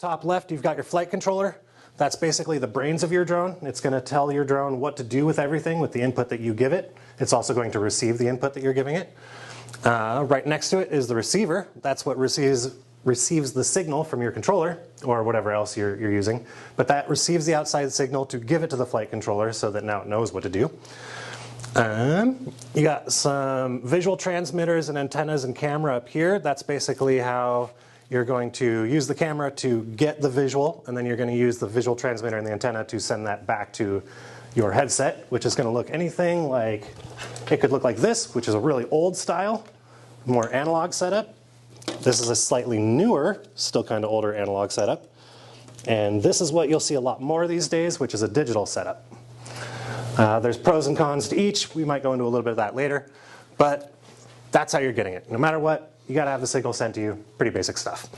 Top left, you've got your flight controller. That's basically the brains of your drone. It's going to tell your drone what to do with everything with the input that you give it. It's also going to receive the input that you're giving it. Right next to it is the receiver. That's what receives the signal from your controller or whatever else you're using. But that receives the outside signal to give it to the flight controller so that now it knows what to do. You got some visual transmitters and antennas and camera up here. That's basically how you're going to use the camera to get the visual, and then you're going to use the visual transmitter and the antenna to send that back to your headset, which is going to look anything like, it could look like this, which is a really old style, more analog setup. This is a slightly newer, still kind of older analog setup. And this is what you'll see a lot more these days, which is a digital setup. There's pros and cons to each. We might go into a little bit of that later, but that's how you're getting it. No matter what, you got to have the signal sent to you. Pretty basic stuff.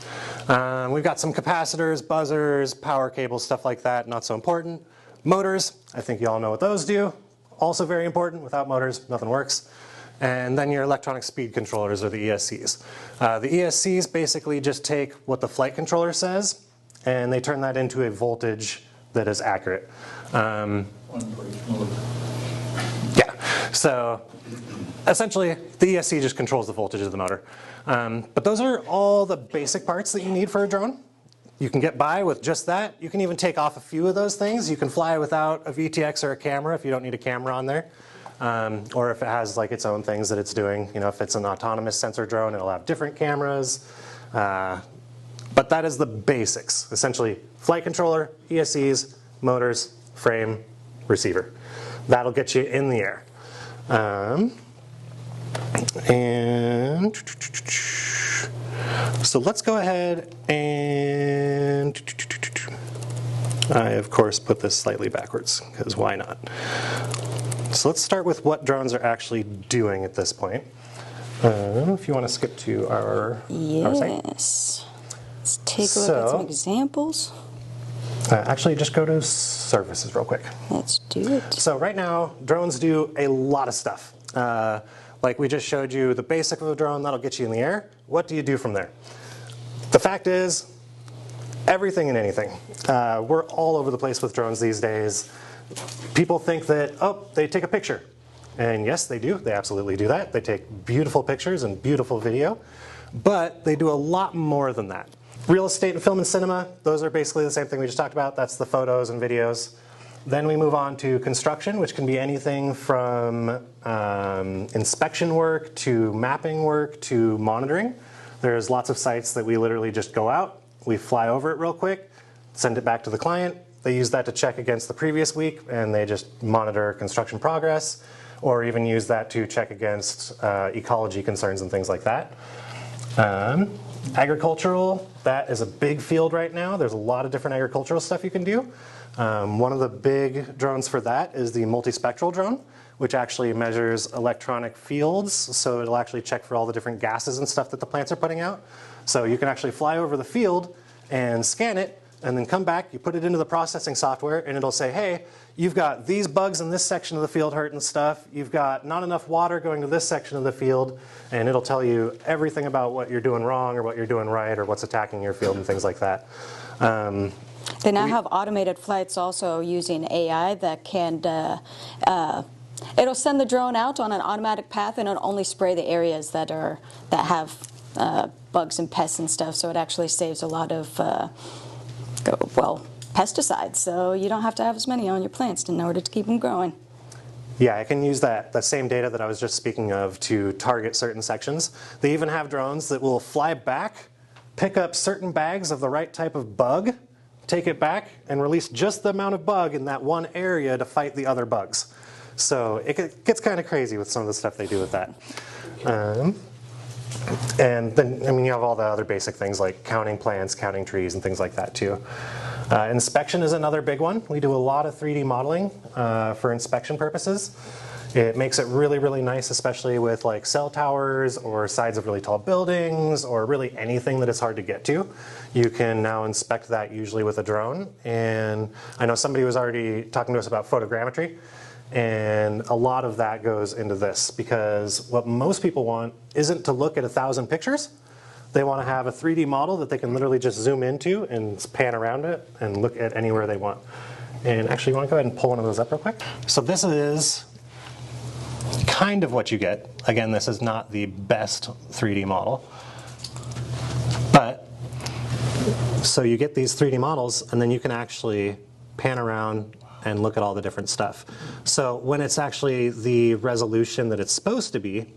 We've got some capacitors, buzzers, power cables, stuff like that. Not so important. Motors, I think you all know what those do. Also very important. Without motors, nothing works. And then your electronic speed controllers, or the ESCs. The ESCs basically just take what the flight controller says, and they turn that into a voltage that is accurate. Yeah, so essentially the ESC just controls the voltage of the motor. But those are all the basic parts that you need for a drone. You can get by with just that. You can even take off a few of those things. You can fly without a VTX or a camera if you don't need a camera on there. Or if it has like its own things that it's doing. You know, if it's an autonomous sensor drone, it'll have different cameras. But that is the basics. Essentially, flight controller, ESCs, motors, frame, receiver. That'll get you in the air. And so let's go ahead and I, of course, put this slightly backwards, because why not? So let's start with what drones are actually doing at this point. If you want to skip to our site. Yes. Let's take a look at some examples. Actually, just go to services real quick. Let's do it. So right now, drones do a lot of stuff. Like we just showed you the basic of a drone, that'll get you in the air. What do you do from there? The fact is, everything and anything. We're all over the place with drones these days. People think that, oh, they take a picture. And yes, they do. They absolutely do that. They take beautiful pictures and beautiful video. But they do a lot more than that. Real estate and film and cinema, those are basically the same thing we just talked about. That's the photos and videos. Then we move on to construction, which can be anything from inspection work to mapping work to monitoring. There's lots of sites that we literally just go out, we fly over it real quick, send it back to the client. They use that to check against the previous week, and they just monitor construction progress, or even use that to check against ecology concerns and things like that. Agricultural, that is a big field right now. There's a lot of different agricultural stuff you can do. One of the big drones for that is the multispectral drone, which actually measures electronic fields. So it'll actually check for all the different gases and stuff that the plants are putting out. So you can actually fly over the field and scan it, and then come back, you put it into the processing software, and it'll say, hey, you've got these bugs in this section of the field hurting stuff, you've got not enough water going to this section of the field, and it'll tell you everything about what you're doing wrong or what you're doing right or what's attacking your field and things like that. They now have automated flights also using AI that can, it'll send the drone out on an automatic path, and it'll only spray the areas that have bugs and pests and stuff, so it actually saves a lot of pesticides, so you don't have to have as many on your plants in order to keep them growing. Yeah, I can use that same data that I was just speaking of to target certain sections. They even have drones that will fly back, pick up certain bags of the right type of bug, take it back, and release just the amount of bug in that one area to fight the other bugs. So it gets kind of crazy with some of the stuff they do with that. And then, I mean, you have all the other basic things like counting plants, counting trees, and things like that too. Inspection is another big one. We do a lot of 3D modeling for inspection purposes. It makes it really, really nice, especially with like cell towers or sides of really tall buildings or really anything that is hard to get to. You can now inspect that usually with a drone. And I know somebody was already talking to us about photogrammetry. And a lot of that goes into this, because what most people want isn't to look at 1,000 pictures. they want to have a 3D model that they can literally just zoom into and pan around it and look at anywhere they want. And actually, you want to go ahead and pull one of those up real quick? So this is kind of what you get. Again, this is not the best 3D model. But, so you get these 3D models, and then you can actually pan around and look at all the different stuff. So when it's actually the resolution that it's supposed to be,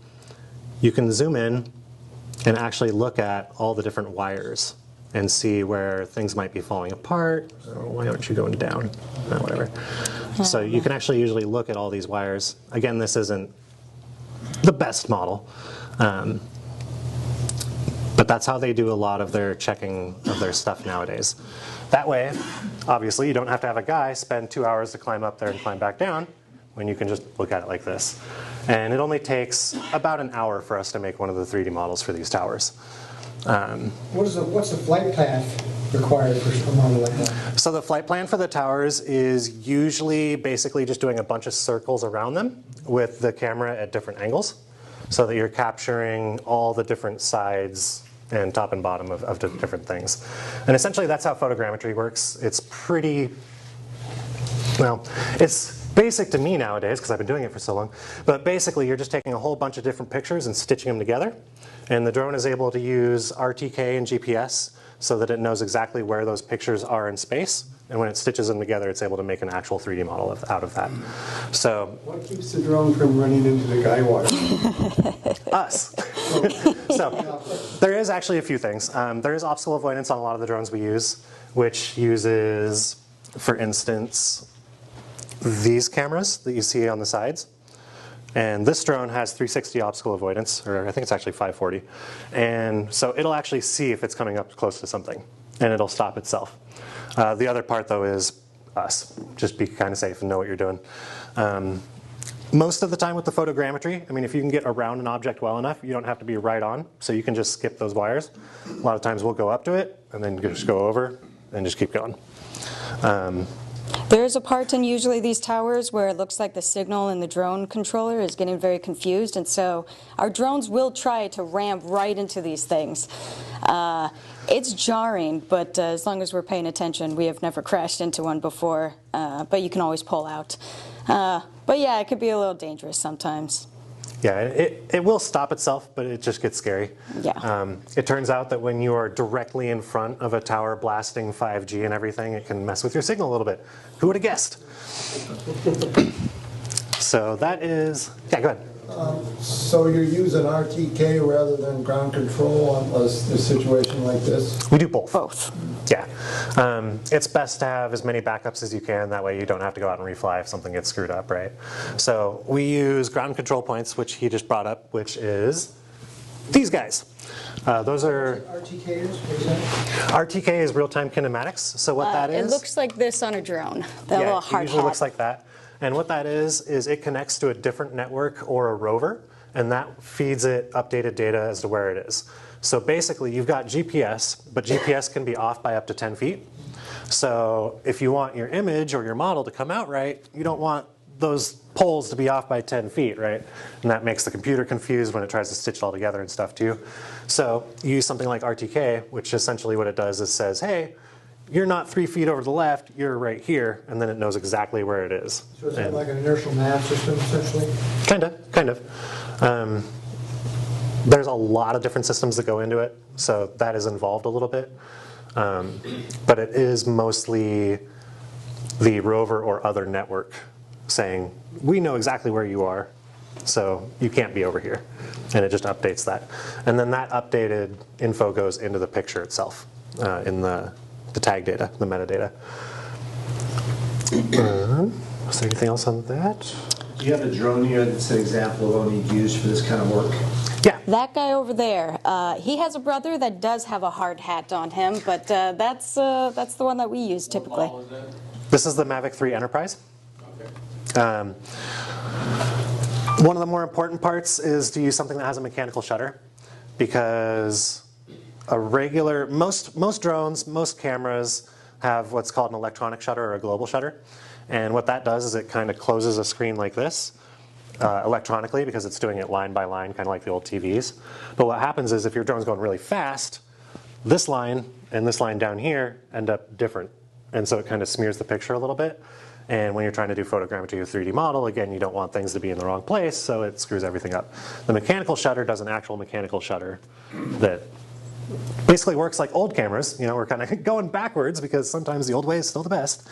you can zoom in and actually look at all the different wires and see where things might be falling apart. Oh, why aren't you going down? No, whatever. So you can actually usually look at all these wires. Again, this isn't the best model, but that's how they do a lot of their checking of their stuff nowadays. That way, obviously, you don't have to have a guy spend 2 hours to climb up there and climb back down, when you can just look at it like this. And it only takes about an hour for us to make one of the 3D models for these towers. What's the flight path required for a model like that? So the flight plan for the towers is usually basically just doing a bunch of circles around them with the camera at different angles, so that you're capturing all the different sides and top and bottom of the different things. And essentially that's how photogrammetry works. It's pretty, well, it's basic to me nowadays because I've been doing it for so long, but basically you're just taking a whole bunch of different pictures and stitching them together, and the drone is able to use RTK and GPS so that it knows exactly where those pictures are in space, and when it stitches them together it's able to make an actual 3D model out of that. So What keeps the drone from running into the guy wire? us. So there is actually a few things. There is obstacle avoidance on a lot of the drones we use, which uses, for instance, these cameras that you see on the sides. And this drone has 360 obstacle avoidance, or I think it's actually 540. And so it'll actually see if it's coming up close to something, and it'll stop itself. The other part, though, is us. Just be kind of safe and know what you're doing. Most of the time with the photogrammetry, I mean, if you can get around an object well enough, you don't have to be right on, so you can just skip those wires. A lot of times we'll go up to it, and then just go over, and just keep going. There is a part in usually these towers where it looks like the signal in the drone controller is getting very confused, and so our drones will try to ramp right into these things. It's jarring, but as long as we're paying attention, we have never crashed into one before, but you can always pull out. But yeah, it could be a little dangerous sometimes. Yeah, it will stop itself, but it just gets scary. Yeah. It turns out that when you are directly in front of a tower blasting 5G and everything, it can mess with your signal a little bit. Who would have guessed? So that is, yeah, go ahead. So you're using RTK rather than ground control on a situation like this? We do both. Both. Yeah. It's best to have as many backups as you can. That way you don't have to go out and refly if something gets screwed up, right? So we use ground control points, which he just brought up, which is these guys. Those are... RTK is? What is that? RTK is real-time kinematics. So what that is... It looks like this on a drone. That little Yeah, it hard usually hat. looks like that. And what that is it connects to a different network or a rover, and that feeds it updated data as to where it is. So basically, you've got GPS, but GPS can be off by up to 10 feet. So if you want your image or your model to come out right, you don't want those poles to be off by 10 feet, right? And that makes the computer confused when it tries to stitch it all together and stuff too. So you use something like RTK, which essentially what it does is says, hey, you're not 3 feet over to the left, you're right here, and then it knows exactly where it is. So is that like an inertial nav system, essentially? Kind of. There's a lot of different systems that go into it, so that is involved a little bit. But it is mostly the rover or other network saying, we know exactly where you are, so you can't be over here. And it just updates that. And then that updated info goes into the picture itself in the tag data, the metadata. Was there anything else on that? Do you have a drone here that's an example of one you'd use for this kind of work? Yeah. That guy over there, he has a brother that does have a hard hat on him, but that's the one that we use typically. What model is that? This is the Mavic 3 Enterprise. Okay. One of the more important parts is to use something that has a mechanical shutter, because most drones, most cameras have what's called an electronic shutter or a global shutter. And what that does is it kind of closes a screen like this, electronically because it's doing it line by line, kind of like the old TVs. But what happens is if your drone's going really fast, this line and this line down here end up different. And so it kind of smears the picture a little bit. And when you're trying to do photogrammetry with 3D model, again, you don't want things to be in the wrong place, so it screws everything up. The mechanical shutter does an actual mechanical shutter that basically works like old cameras. You know, we're kind of going backwards because sometimes the old way is still the best.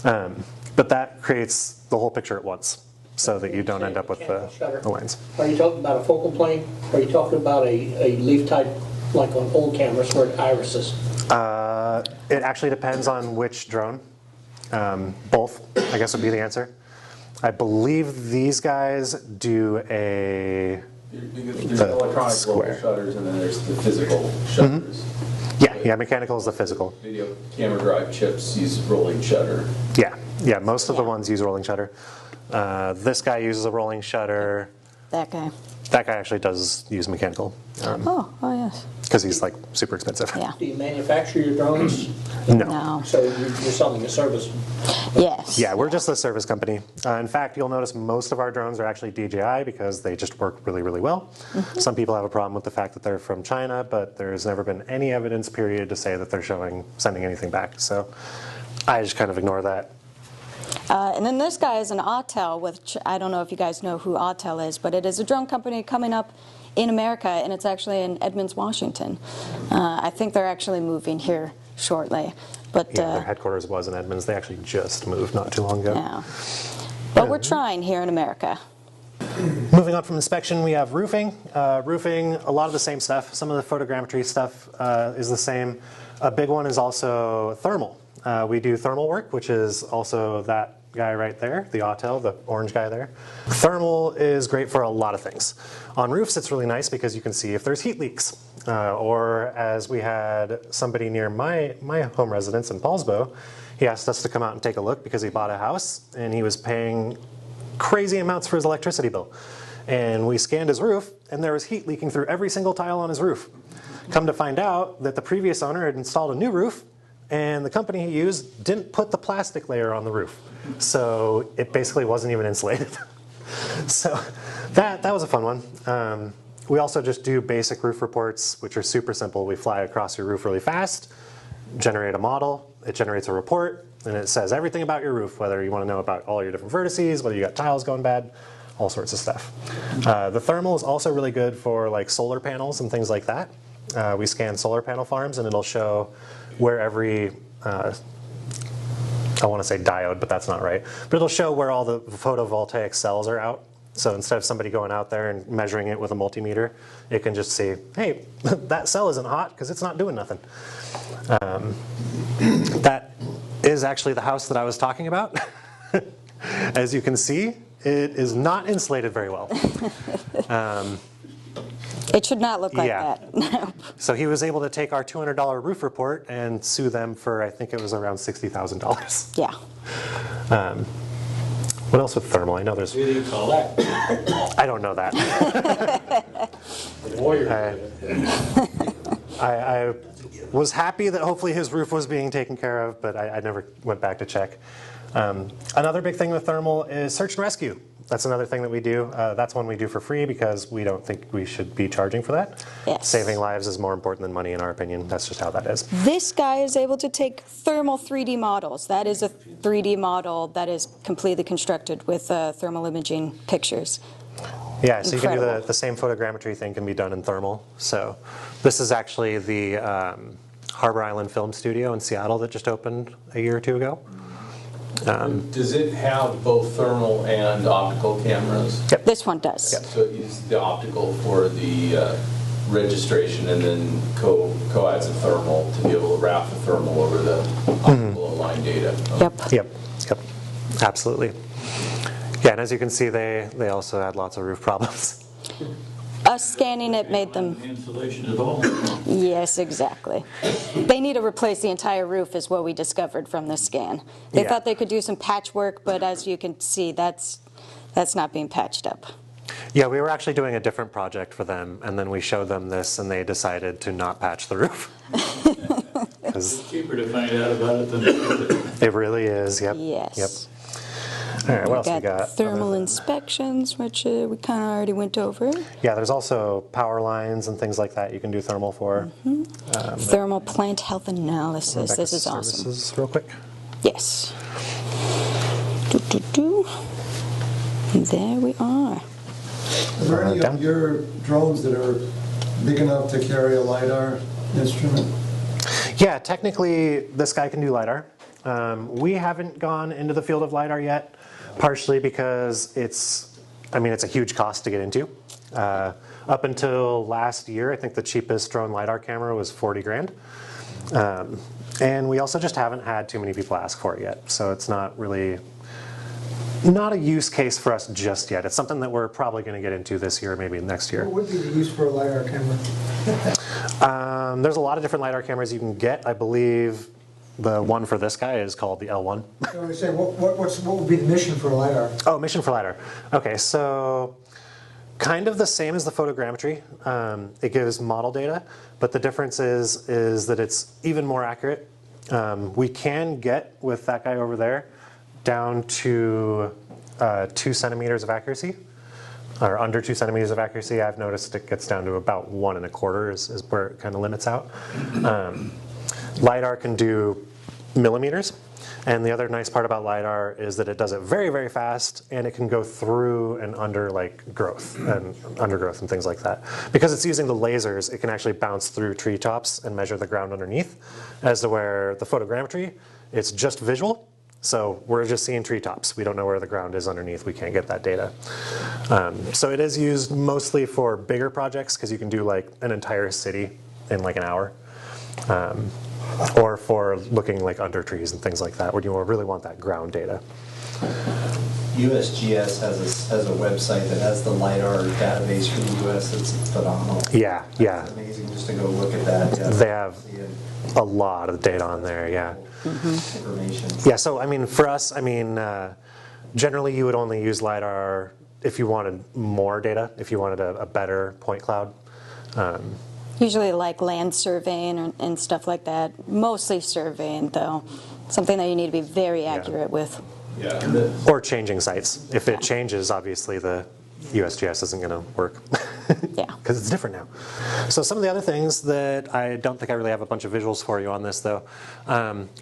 But that creates the whole picture at once so that you don't end up with the lines. Are you talking about a focal plane? Are you talking about a leaf type like on old cameras where it irises? It actually depends on which drone. Both, I guess, would be the answer. I believe these guys do a There's electronic square. local shutters, and then there's the physical shutters. Yeah, mechanical is the physical. Video camera drive chips use rolling shutter. Yeah, most of the ones use rolling shutter. This guy uses a rolling shutter. That guy. That guy actually does use mechanical Oh yes. because he's like super expensive. Yeah. Do you manufacture your drones? No. No. So you're selling a service? Yes. Yeah, we're just a service company. In fact, you'll notice most of our drones are actually DJI because they just work really, really well. Some people have a problem with the fact that they're from China, but there's never been any evidence, period, to say that they're sending anything back. So I just kind of ignore that. And then this guy is an Autel, which I don't know if you guys know who Autel is, but it is a drone company coming up in America, and it's actually in Edmonds, Washington. I think they're actually moving here shortly. But Yeah, their headquarters was in Edmonds. They actually just moved not too long ago. yeah. But we're trying here in America. Moving on from inspection, we have roofing. Roofing, a lot of the same stuff. Some of the photogrammetry stuff is the same. A big one is also thermal. We do thermal work, which is also that guy right there, the Autel, the orange guy there. Thermal is great for a lot of things. On roofs, it's really nice because you can see if there's heat leaks. Or as we had somebody near my home residence in Paulsbo, he asked us to come out and take a look because he bought a house and he was paying crazy amounts for his electricity bill. And we scanned his roof and there was heat leaking through every single tile on his roof. Come to find out that the previous owner had installed a new roof and the company he used didn't put the plastic layer on the roof. So it basically wasn't even insulated. So that was a fun one. We also just do basic roof reports, which are super simple. We fly across your roof really fast, generate a model, it generates a report, and it says everything about your roof, whether you want to know about all your different vertices, whether you got tiles going bad, all sorts of stuff. The thermal is also really good for like solar panels and things like that. We scan solar panel farms and it'll show where every, I want to say diode, but that's not right, but it'll show where all the photovoltaic cells are out. So instead of somebody going out there and measuring it with a multimeter, it can just see, hey, that cell isn't hot because it's not doing nothing. That is actually the house that I was talking about. As you can see, it is not insulated very well. It should not look like Yeah. that. So he was able to take our $200 roof report and sue them for, I think it was around $60,000. Yeah. What else with thermal? I know there's, What do you call that? I don't know that. Warrior. I was happy that hopefully his roof was being taken care of, but I never went back to check. Another big thing with thermal is search and rescue. That's another thing that we do. That's one we do for free because we don't think we should be charging for that. Yes. Saving lives is more important than money in our opinion. That's just how that is. This guy is able to take thermal 3D models. That is a 3D model that is completely constructed with thermal imaging pictures. Yeah, so you can do Incredible. the same photogrammetry thing can be done in thermal. So this is actually the Harbor Island Film Studio in Seattle that just opened a year or two ago. Does it have both thermal and optical cameras? This one does. So it uses the optical for the registration and then co-adds the thermal to be able to wrap the thermal over the optical aligned data. Yep. Yep, absolutely. Yeah, and as you can see, they also had lots of roof problems. Us scanning it made them. Insulation at all. Yes, exactly. They need to replace the entire roof is what we discovered from this scan. They Yeah. thought they could do some patchwork, but as you can see, that's not being patched up. Yeah, we were actually doing a different project for them, and then we showed them this, and they decided to not patch the roof. 'Cause Cheaper to find out about it than to fix it. it really is, yep. Yes. Yep. All right, what else we got? Thermal inspections, which we kind of already went over. Yeah, there's also power lines and things like that you can do thermal for. Thermal plant health analysis. Back This to is awesome. services real quick. Yes. There we are. Are there any down. of your drones that are big enough to carry a LiDAR instrument? Yeah, technically this guy can do LiDAR. We haven't gone into the field of LiDAR yet, partially because it's a huge cost to get into. Up until last year, I think the cheapest drone LiDAR camera was 40 grand. And we also just haven't had too many people ask for it yet. So it's not a use case for us just yet. It's something that we're probably going to get into this year, maybe next year. What would be the use for a LiDAR camera? There's a lot of different LiDAR cameras you can get. I believe the one for this guy is called the L1. So I say, what would be the mission for a LiDAR? Oh, mission for LiDAR. Okay, so kind of the same as the photogrammetry. It gives model data, but the difference is that it's even more accurate. We can get, with that guy over there, down to 2 centimeters of accuracy, or under 2 centimeters of accuracy. I've noticed it gets down to about 1 1/4 is where it kind of limits out. LiDAR can do millimeters, and the other nice part about LiDAR is that it does it very, very fast, and it can go through and under growth and things like that. Because it's using the lasers, it can actually bounce through treetops and measure the ground underneath, as to where the photogrammetry, it's just visual. So we're just seeing treetops. We don't know where the ground is underneath. We can't get that data. So it is used mostly for bigger projects because you can do like an entire city in like an hour. Or for looking like under trees and things like that, where you really want that ground data. USGS has a website that has the LiDAR database for the US. It's phenomenal. Yeah, yeah. It's amazing just to go look at that. Yeah. They have a lot of data on there, yeah. Information. Yeah, so for us, generally you would only use LiDAR if you wanted more data, if you wanted a better point cloud. Usually like land surveying and stuff like that. Mostly surveying, though. Something that you need to be very accurate with. Yeah. Or changing sites. If it changes, obviously the USGS isn't going to work. Yeah. Because it's different now. So some of the other things that I don't think I really have a bunch of visuals for you on this, though.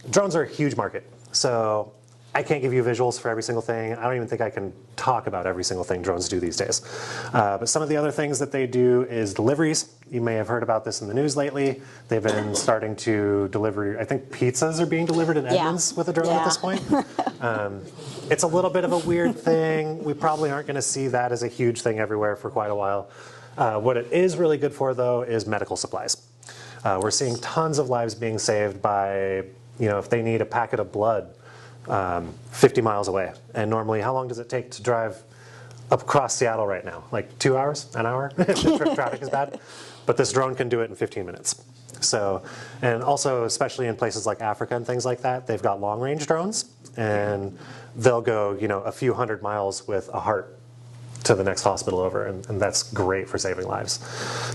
Drones are a huge market. So I can't give you visuals for every single thing. I don't even think I can talk about every single thing drones do these days. But some of the other things that they do is deliveries. You may have heard about this in the news lately. They've been starting to deliver, I think pizzas are being delivered in Edmonds with a drone at this point. It's a little bit of a weird thing. We probably aren't going to see that as a huge thing everywhere for quite a while. What it is really good for, though, is medical supplies. We're seeing tons of lives being saved by, if they need a packet of blood 50 miles away. And normally, how long does it take to drive across Seattle right now? Like 2 hours, an hour, if traffic is bad? But this drone can do it in 15 minutes. So, and also, especially in places like Africa and things like that, they've got long-range drones, and they'll go, a few 100 miles with a heart to the next hospital over, and that's great for saving lives.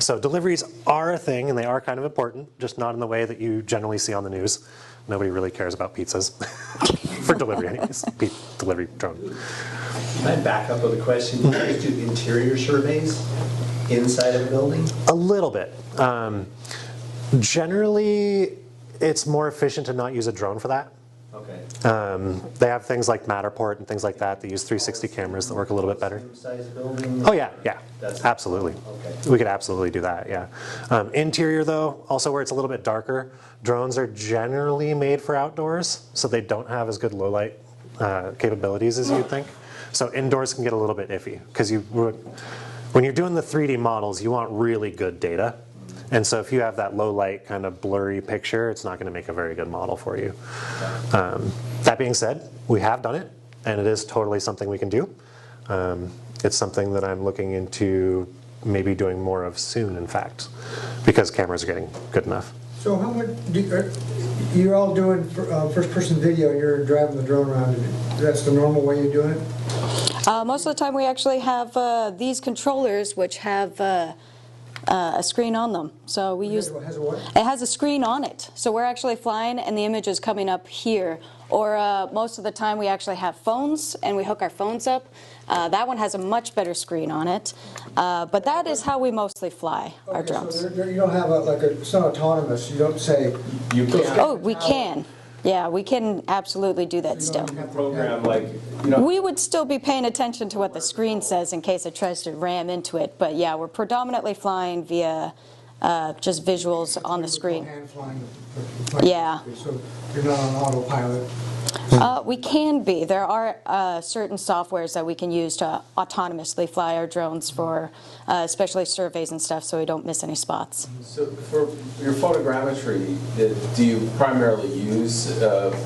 So deliveries are a thing, and they are kind of important, just not in the way that you generally see on the news. Nobody really cares about pizzas for delivery anyways. Delivery drone. Can I back up with a question? Do you guys do interior surveys inside of a building? A little bit. Generally, it's more efficient to not use a drone for that. Okay. They have things like Matterport and things like that. They use 360 cameras that work a little bit better. Same size building? Oh yeah, yeah, That's- absolutely. Okay. We could absolutely do that, yeah. Interior though, also where it's a little bit darker, drones are generally made for outdoors, so they don't have as good low light capabilities as you'd think. So indoors can get a little bit iffy, because when you're doing the 3D models, you want really good data. And so if you have that low light kind of blurry picture, it's not going to make a very good model for you. That being said, we have done it, and it is totally something we can do. It's something that I'm looking into maybe doing more of soon, in fact, because cameras are getting good enough. So how much, you're all doing first-person video, and you're driving the drone around, that's the normal way you're doing it? Most of the time we actually have these controllers which have a screen on them. So we use. Has a what? It has a screen on it. So we're actually flying, and the image is coming up here. Or most of the time, we actually have phones, and we hook our phones up. That one has a much better screen on it. But that is how we mostly fly our Okay, drones. so you don't have it's not autonomous. You don't say. You can Oh, we can. Yeah, we can absolutely do that still. program like, you know, We would still be paying attention to what the screen says in case it tries to ram into it. But yeah, we're predominantly flying via just visuals on the screen. Hand flying. Yeah. So you're not on autopilot. We can be. There are certain softwares that we can use to autonomously fly our drones for especially surveys and stuff so we don't miss any spots. so for your photogrammetry, do you primarily use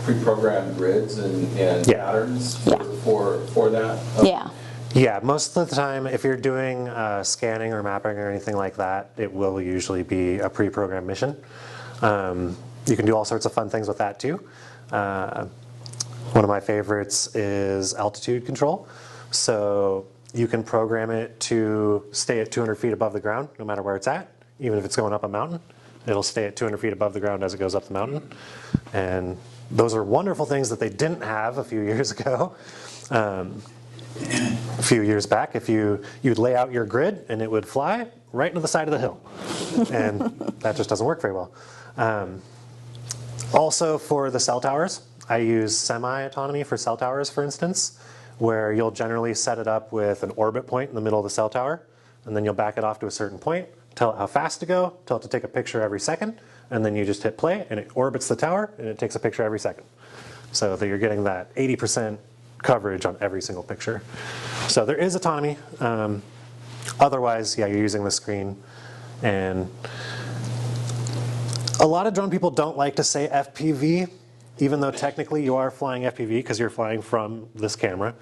pre-programmed grids and Yeah. patterns Yeah. for that? Yeah. Yeah, most of the time, if you're doing scanning or mapping or anything like that, it will usually be a pre-programmed mission. You can do all sorts of fun things with that too. One of my favorites is altitude control. So you can program it to stay at 200 feet above the ground, no matter where it's at, even if it's going up a mountain. It'll stay at 200 feet above the ground as it goes up the mountain. And those are wonderful things that they didn't have a few years ago. A few years back, if you'd lay out your grid and it would fly right into the side of the hill. And that just doesn't work very well. Also for the cell towers, I use semi-autonomy for cell towers, for instance, where you'll generally set it up with an orbit point in the middle of the cell tower, and then you'll back it off to a certain point, tell it how fast to go, tell it to take a picture every second, and then you just hit play, and it orbits the tower, and it takes a picture every second. So that you're getting that 80% coverage on every single picture. So there is autonomy. Otherwise, yeah, you're using the screen. And a lot of drone people don't like to say FPV, even though technically you are flying FPV because you're flying from this camera.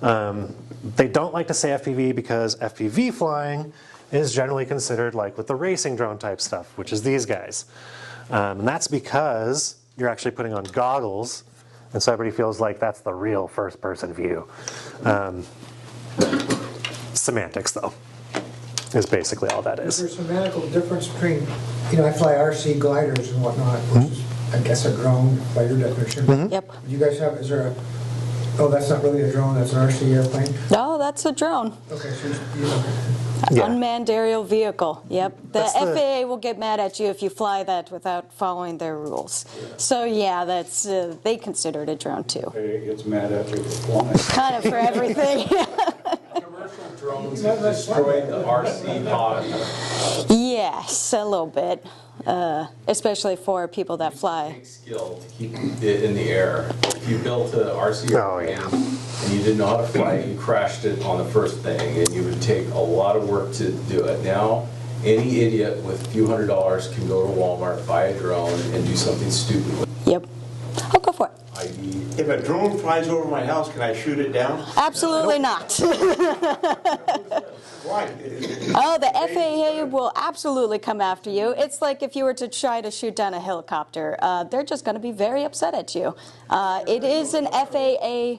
They don't like to say FPV because FPV flying is generally considered like with the racing drone type stuff, which is these guys. And that's because you're actually putting on goggles, and so everybody feels like that's the real first-person view. Semantics, though, is basically all that Is is. there a semantical difference between, I fly RC gliders and whatnot, which is, I guess, a drone by your definition. Yep. You guys have, is there that's not really a drone, that's an RC airplane? No, that's a drone. Okay, so Yeah. Unmanned aerial vehicle. Yep. The That's the- FAA will get mad at you if you fly that without following their rules. So yeah, that's they consider it a drone too. It gets mad at you for flying. Kind of for everything. Commercial drones have destroyed the RC pod. Yes, a little bit. Especially for people that fly. Big skill to keep it in the air. If you built an RC Oh, airplane and you didn't know how to fly it, you crashed it on the first thing, and you would take a lot of work to do it. Now, any idiot with a few $100s can go to Walmart, buy a drone, and do something stupid with Yep. I'll go for it. ID. If a drone flies over my house, can I shoot it down? Absolutely not. Why? Oh, the FAA will absolutely come after you. It's like if you were to try to shoot down a helicopter. They're just going to be very upset at you. It is an FAA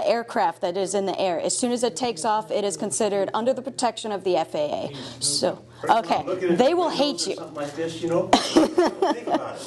aircraft that is in the air. As soon as it takes off, it is considered under the protection of the FAA. So, okay, they will hate you. Something like this, think about it.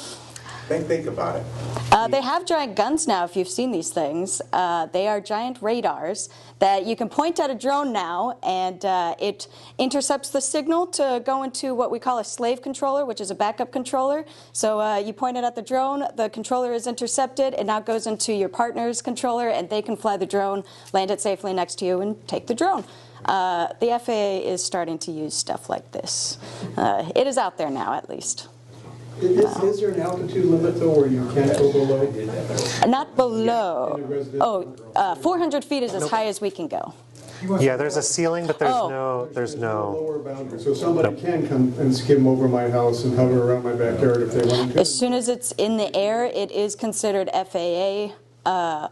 Think about it. They have giant guns now, if you've seen these things. They are giant radars that you can point at a drone now, and it intercepts the signal to go into what we call a slave controller, which is a backup controller. So you point it at the drone, the controller is intercepted, it now goes into your partner's controller, and they can fly the drone, land it safely next to you, and take the drone. The FAA is starting to use stuff like this. It is out there now, at least. Is there an altitude limit though where you can't go below? Not below. Oh, 400 feet is as high as we can go. Yeah, there's a ceiling, but there's Oh. no. Lower boundary, so somebody can come and skim over my house and hover around my backyard if they want to. As soon as it's in the air, it is considered FAA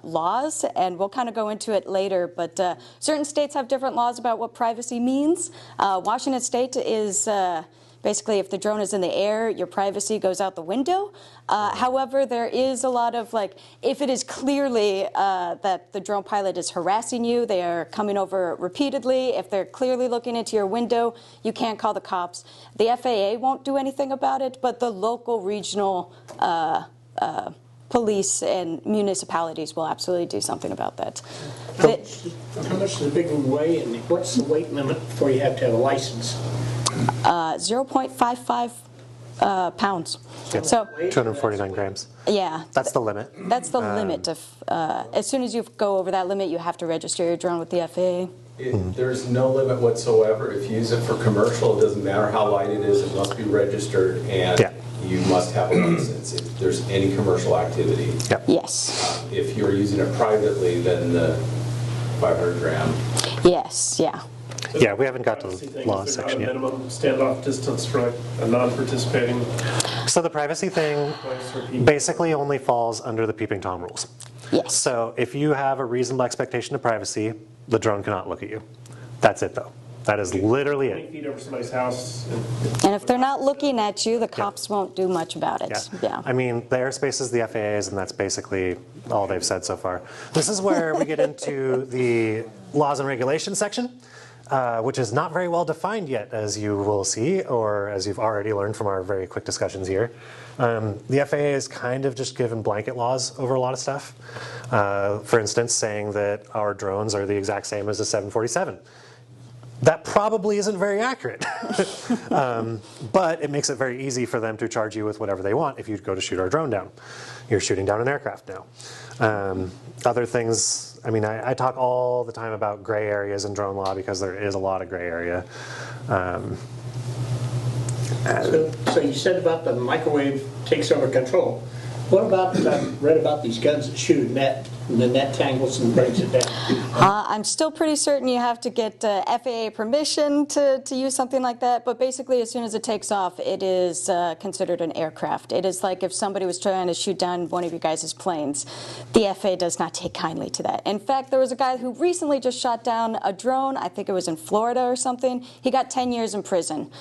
laws, and we'll kind of go into it later, but certain states have different laws about what privacy means. Washington State is basically if the drone is in the air, your privacy goes out the window. However, there is a lot of if it is clearly that the drone pilot is harassing you, they are coming over repeatedly, if they're clearly looking into your window, you can't call the cops. The FAA won't do anything about it, but the local regional police and municipalities will absolutely do something about that. How much does a big one weigh, and what's the weight limit before you have to have a license? 0.55 pounds. So 249 grams. yeah, That's the limit. that's the limit of. As soon as you go over that limit, you have to register your drone with the FAA. There's no limit whatsoever. If you use it for commercial, it doesn't matter how light it is, it must be registered, and Yeah. you must have a license if there's any commercial activity. Yep. Yes. If you're using it privately, then the 500 gram. Yes. Yeah. Yeah, we haven't got to Privacy the thing, law is there not section a yet. minimum standoff distance for like a non-participating So the privacy thing place or people? basically only falls under the peeping Tom rules. Yes. So if you have a reasonable expectation of privacy, the drone cannot look at you. That's it though. That is literally 20 it. feet over somebody's house. And if they're not looking at you, the cops won't do much about it. Yeah. I mean, the airspace is the FAA's, and that's basically all they've said so far. This is where we get into the laws and regulations section, which is not very well defined yet, as you will see, or as you've already learned from our very quick discussions here. The FAA is kind of just given blanket laws over a lot of stuff. For instance, saying that our drones are the exact same as a 747. That probably isn't very accurate, but it makes it very easy for them to charge you with whatever they want if you go to shoot our drone down. You're shooting down an aircraft now. Other things, I mean, I talk all the time about gray areas in drone law because there is a lot of gray area. So you said about the microwave takes over control. What about, I read about these guns that shoot a net, and the net tangles and breaks it down. I'm still pretty certain you have to get FAA permission to use something like that, but basically as soon as it takes off, it is considered an aircraft. It is like if somebody was trying to shoot down one of you guys' planes. The FAA does not take kindly to that. In fact, there was a guy who recently just shot down a drone, I think it was in Florida or something. He got 10 years in prison.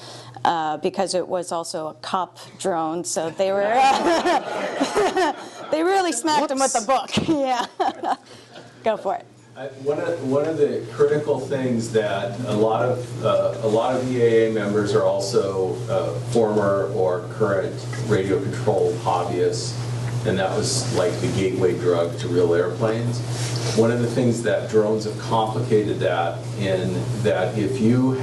Because it was also a cop drone, so they were they really smacked him with the book. Yeah, go for it. One of the critical things that a lot of EAA members are also former or current radio controlled hobbyists, and that was like the gateway drug to real airplanes. One of the things that drones have complicated that in that if you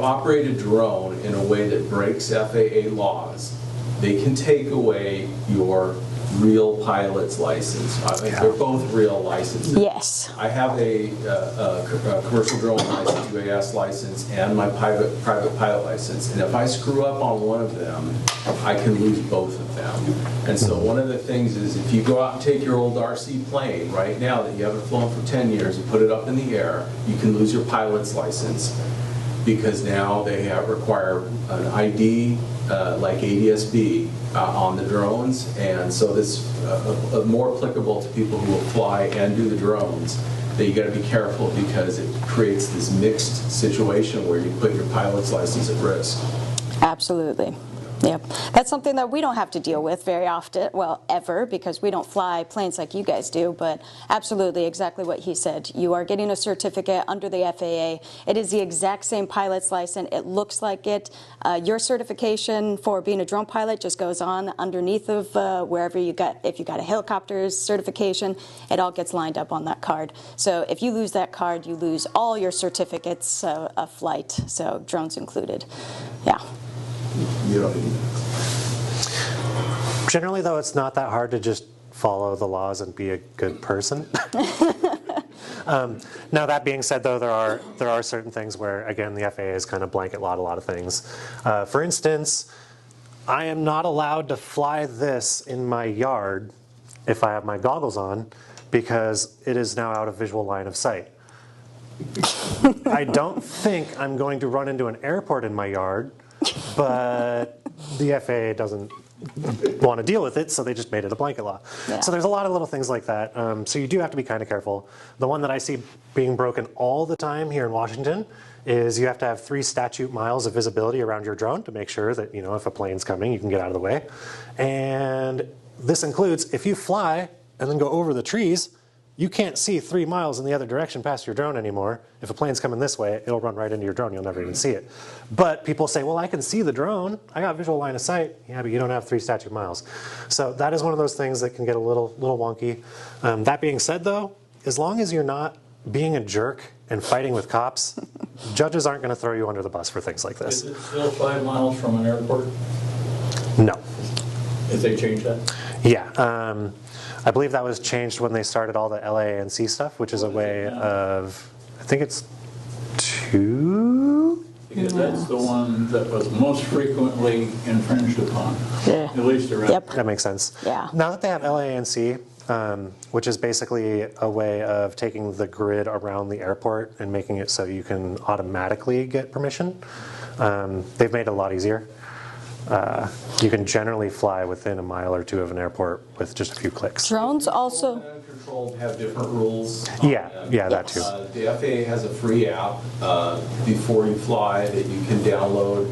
operate a drone in a way that breaks FAA laws, they can take away your real pilot's license. I mean, they're both real licenses. Yes. I have a commercial drone license, UAS license, and my private pilot license. And if I screw up on one of them, I can lose both of them. And so one of the things is if you go out and take your old RC plane right now that you haven't flown for 10 years and put it up in the air, you can lose your pilot's license because now they require an ID like ADS-B on the drones, and so this more applicable to people who will fly and do the drones. That you got to be careful because it creates this mixed situation where you put your pilot's license at risk. Absolutely. Yep. That's something that we don't have to deal with very often, well, ever, because we don't fly planes like you guys do, but absolutely exactly what he said. You are getting a certificate under the FAA. It is the exact same pilot's license. It looks like it. Your certification for being a drone pilot just goes on underneath of wherever you got, if you got a helicopter's certification, it all gets lined up on that card. So if you lose that card, you lose all your certificates of flight, so drones included. Yeah. You don't need Generally, though, it's not that hard to just follow the laws and be a good person. Now, that being said, though, there are certain things where, again, the FAA is kind of blanket law a lot of things. For instance, I am not allowed to fly this in my yard if I have my goggles on because it is now out of visual line of sight. I don't think I'm going to run into an airport in my yard, but the FAA doesn't want to deal with it, so they just made it a blanket law. Yeah. So there's a lot of little things like that. So you do have to be kind of careful. The one that I see being broken all the time here in Washington is you have to have 3 statute miles of visibility around your drone to make sure that, if a plane's coming, you can get out of the way. And this includes if you fly and then go over the trees, you can't see 3 miles in the other direction past your drone anymore. If a plane's coming this way, it'll run right into your drone. You'll never even see it. But people say, well, I can see the drone. I got visual line of sight. Yeah, but you don't have 3 statute miles. So that is one of those things that can get a little wonky. That being said, though, as long as you're not being a jerk and fighting with cops, judges aren't going to throw you under the bus for things like this. Is it still 5 miles from an airport? No. If they change that? Yeah. I believe that was changed when they started all the LANC stuff, which is a way of, I think it's 2? Because that's the one that was most frequently infringed upon, Yeah. at least around. Yep. That makes sense. Yeah. Now that they have LANC, which is basically a way of taking the grid around the airport and making it so you can automatically get permission, they've made it a lot easier. You can generally fly within a mile or 2 of an airport with just a few clicks. Drones also. Uncontrolled have different rules. Yeah, that too. The FAA has a free app before you fly that you can download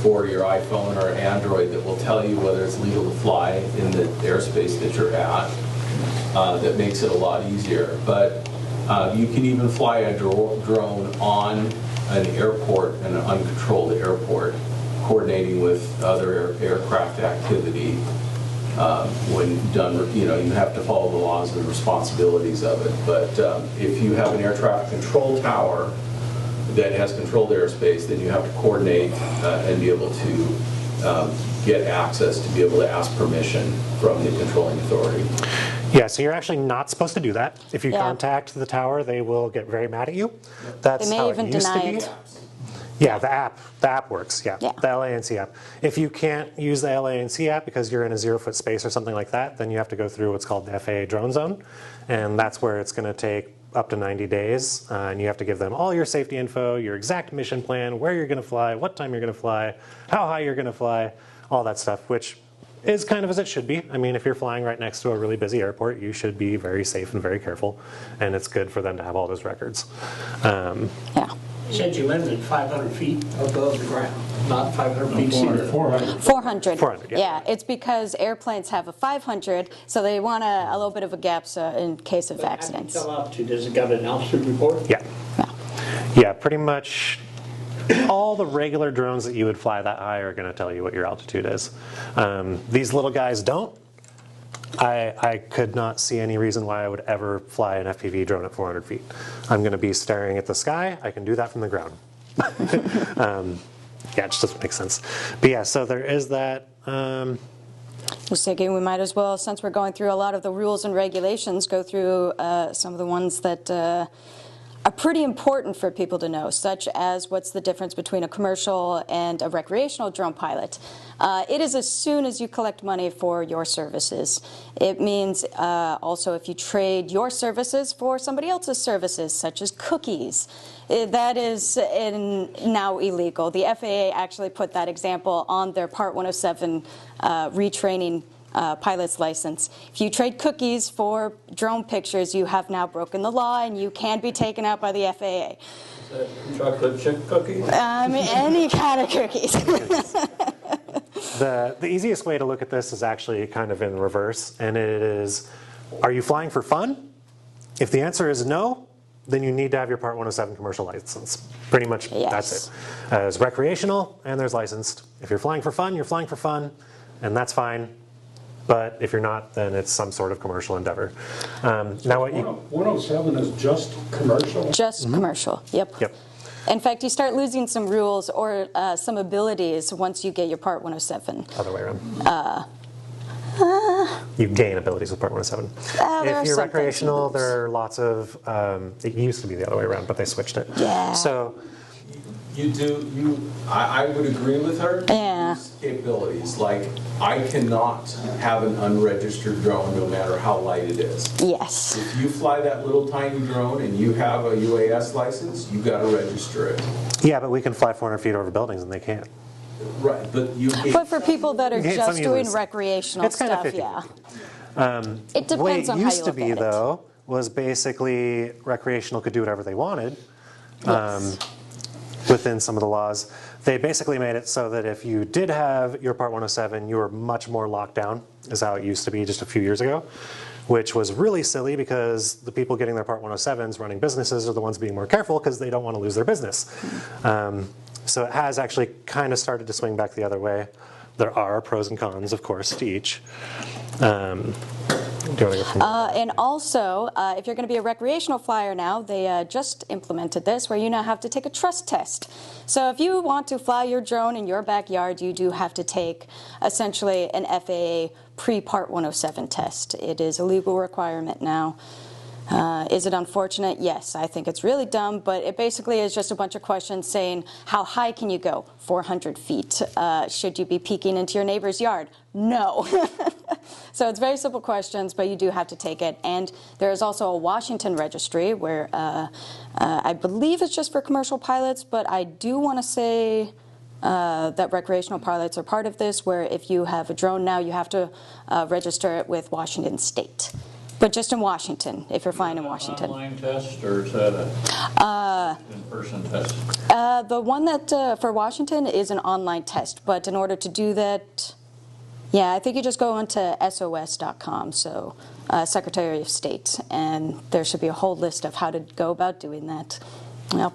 for your iPhone or Android that will tell you whether it's legal to fly in the airspace that you're at. That makes it a lot easier. But you can even fly a drone on an airport, an uncontrolled airport, coordinating with other aircraft activity. When done, you have to follow the laws and responsibilities of it. But if you have an air traffic control tower that has controlled airspace, then you have to coordinate and be able to get access to be able to ask permission from the controlling authority. Yeah, so you're actually not supposed to do that. If you Yeah. contact the tower, they will get very mad at you. That's They may how even it used deny to be. it. Yeah, the app works, yeah. Yeah. The LANC app. If you can't use the LANC app because you're in a 0-foot space or something like that, then you have to go through what's called the FAA drone zone. And that's where it's going to take up to 90 days. And you have to give them all your safety info, your exact mission plan, where you're going to fly, what time you're going to fly, how high you're going to fly, all that stuff, which is kind of as it should be. I mean, if you're flying right next to a really busy airport, you should be very safe and very careful. And it's good for them to have all those records. Yeah. You said you limited 500 feet above the ground, not 500 feet. 400. 400. 400, yeah. Yeah, it's because airplanes have a 500, so they want a little bit of a gap in case of accidents. Tell out to, does it got an altitude report? Yeah. Yeah, pretty much all the regular drones that you would fly that high are going to tell you what your altitude is. These little guys don't. I could not see any reason why I would ever fly an FPV drone at 400 feet. I'm going to be staring at the sky. I can do that from the ground. Yeah, it just doesn't make sense. But yeah, so there is that. I was thinking we might as well, since we're going through a lot of the rules and regulations, go through some of the ones that are pretty important for people to know, such as what's the difference between a commercial and a recreational drone pilot. It is as soon as you collect money for your services. It means also if you trade your services for somebody else's services, such as cookies. That is now illegal. The FAA actually put that example on their Part 107 retraining pilot's license. If you trade cookies for drone pictures, you have now broken the law and you can be taken out by the FAA. Chocolate chip cookies? Any kind of cookies. The easiest way to look at this is actually kind of in reverse, and it is, are you flying for fun? If the answer is no, then you need to have your Part 107 commercial license. Pretty much that's it. There's recreational and there's licensed. If you're flying for fun, you're flying for fun, and that's fine. But if you're not, then it's some sort of commercial endeavor. Now, what you 107 is just commercial? Just commercial, yep. Yep. In fact, you start losing some rules or some abilities once you get your Part 107. Other way around. You gain abilities with Part 107. If you're recreational, there are lots of, it used to be the other way around, but they switched it. Yeah. So I would agree with her. Yeah. Capabilities, like I cannot have an unregistered drone no matter how light it is. Yes. If you fly that little tiny drone and you have a UAS license, you got to register it. Yeah, but we can fly 400 feet over buildings and they can't. Right, but you. But for people that are You hit some, just you doing lose. recreational It's kind of stuff, 50. yeah. It The way depends it on how you used to look be, at it. though, was basically recreational could do whatever they wanted Yes. within some of the laws. They basically made it so that if you did have your Part 107, you were much more locked down, is how it used to be just a few years ago, which was really silly because the people getting their Part 107s running businesses are the ones being more careful because they don't want to lose their business. So it has actually kind of started to swing back the other way. There are pros and cons, of course, to each. Do you want to go from And also, if you're going to be a recreational flyer now, they just implemented this where you now have to take a trust test. So if you want to fly your drone in your backyard, you do have to take essentially an FAA pre-Part 107 test. It is a legal requirement now. Is it unfortunate? Yes, I think it's really dumb, but it basically is just a bunch of questions saying, how high can you go? 400 feet. Should you be peeking into your neighbor's yard? No. So it's very simple questions, but you do have to take it. And there is also a Washington registry where I believe it's just for commercial pilots, but I do want to say that recreational pilots are part of this, where if you have a drone now, you have to register it with Washington State. But just in Washington, if you're flying in Washington. Online test, or is that a in-person test? The one that for Washington is an online test, but in order to do that, yeah, I think you just go onto SOS.com, so Secretary of State, and there should be a whole list of how to go about doing that. Yep.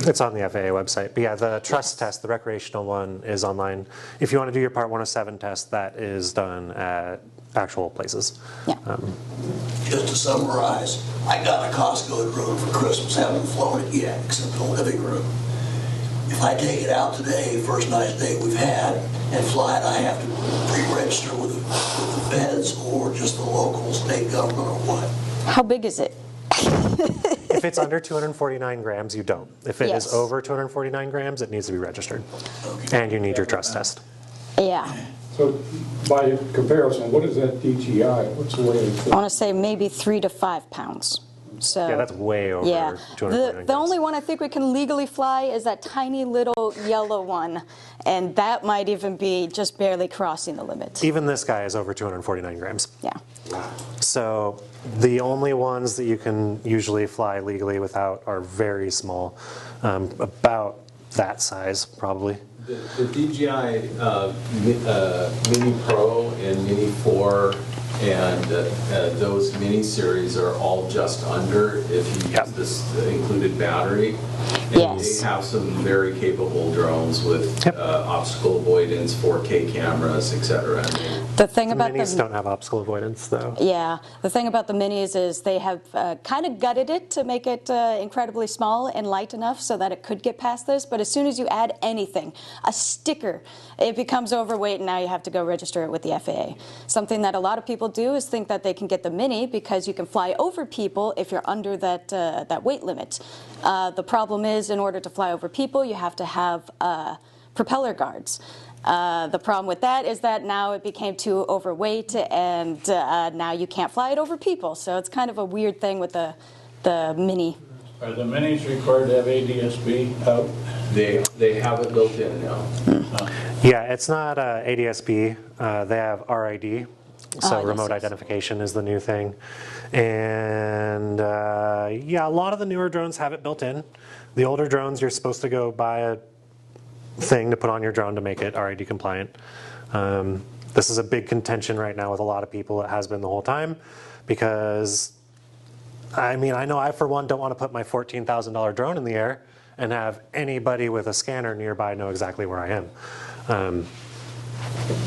It's on the FAA website. But yeah, the trust test, the recreational one, is online. If you want to do your Part 107 test, that is done at actual places. Yeah. Just to summarize, I got a Costco drone for Christmas. Haven't flown it yet, except in the living room. If I take it out today, first nice day we've had, and fly it, I have to pre-register with the feds or just the local state government or what? How big is it? If it's under 249 grams, you don't. If it Yes. is over 249 grams, it needs to be registered. And you need your trust test. Yeah. So by comparison, what is that DJI? What's the weight? I want to say maybe 3 to 5 pounds. So Yeah, that's way over yeah. 249 The grams. only one I think we can legally fly is that tiny little yellow one, and that might even be just barely crossing the limit. Even this guy is over 249 grams. Yeah. So the only ones that you can usually fly legally without are very small, about that size probably. The DJI Mini Pro and Mini 4 and those mini series are all just under if you use this included battery. And Yes. they have some very capable drones with obstacle avoidance, 4K cameras, etc. The thing about Minis the don't have obstacle avoidance though. Yeah, the thing about the minis is they have kind of gutted it to make it incredibly small and light enough so that it could get past this, but as soon as you add anything, a sticker, it becomes overweight and now you have to go register it with the FAA. Something that a lot of people do is think that they can get the mini because you can fly over people if you're under that weight limit. The problem is, in order to fly over people, you have to have propeller guards. The problem with that is that now it became too overweight and now you can't fly it over people. So it's kind of a weird thing with the Mini. Are the minis required to have ADS-B out? They have it built in now. Yeah, it's not ADS-B. They have RID, so yes, remote yes. identification is the new thing. And yeah, a lot of the newer drones have it built in. The older drones, you're supposed to go buy a thing to put on your drone to make it RID compliant. This is a big contention right now with a lot of people. It has been the whole time because, I mean, I know I, for one, don't want to put my $14,000 drone in the air and have anybody with a scanner nearby know exactly where I am.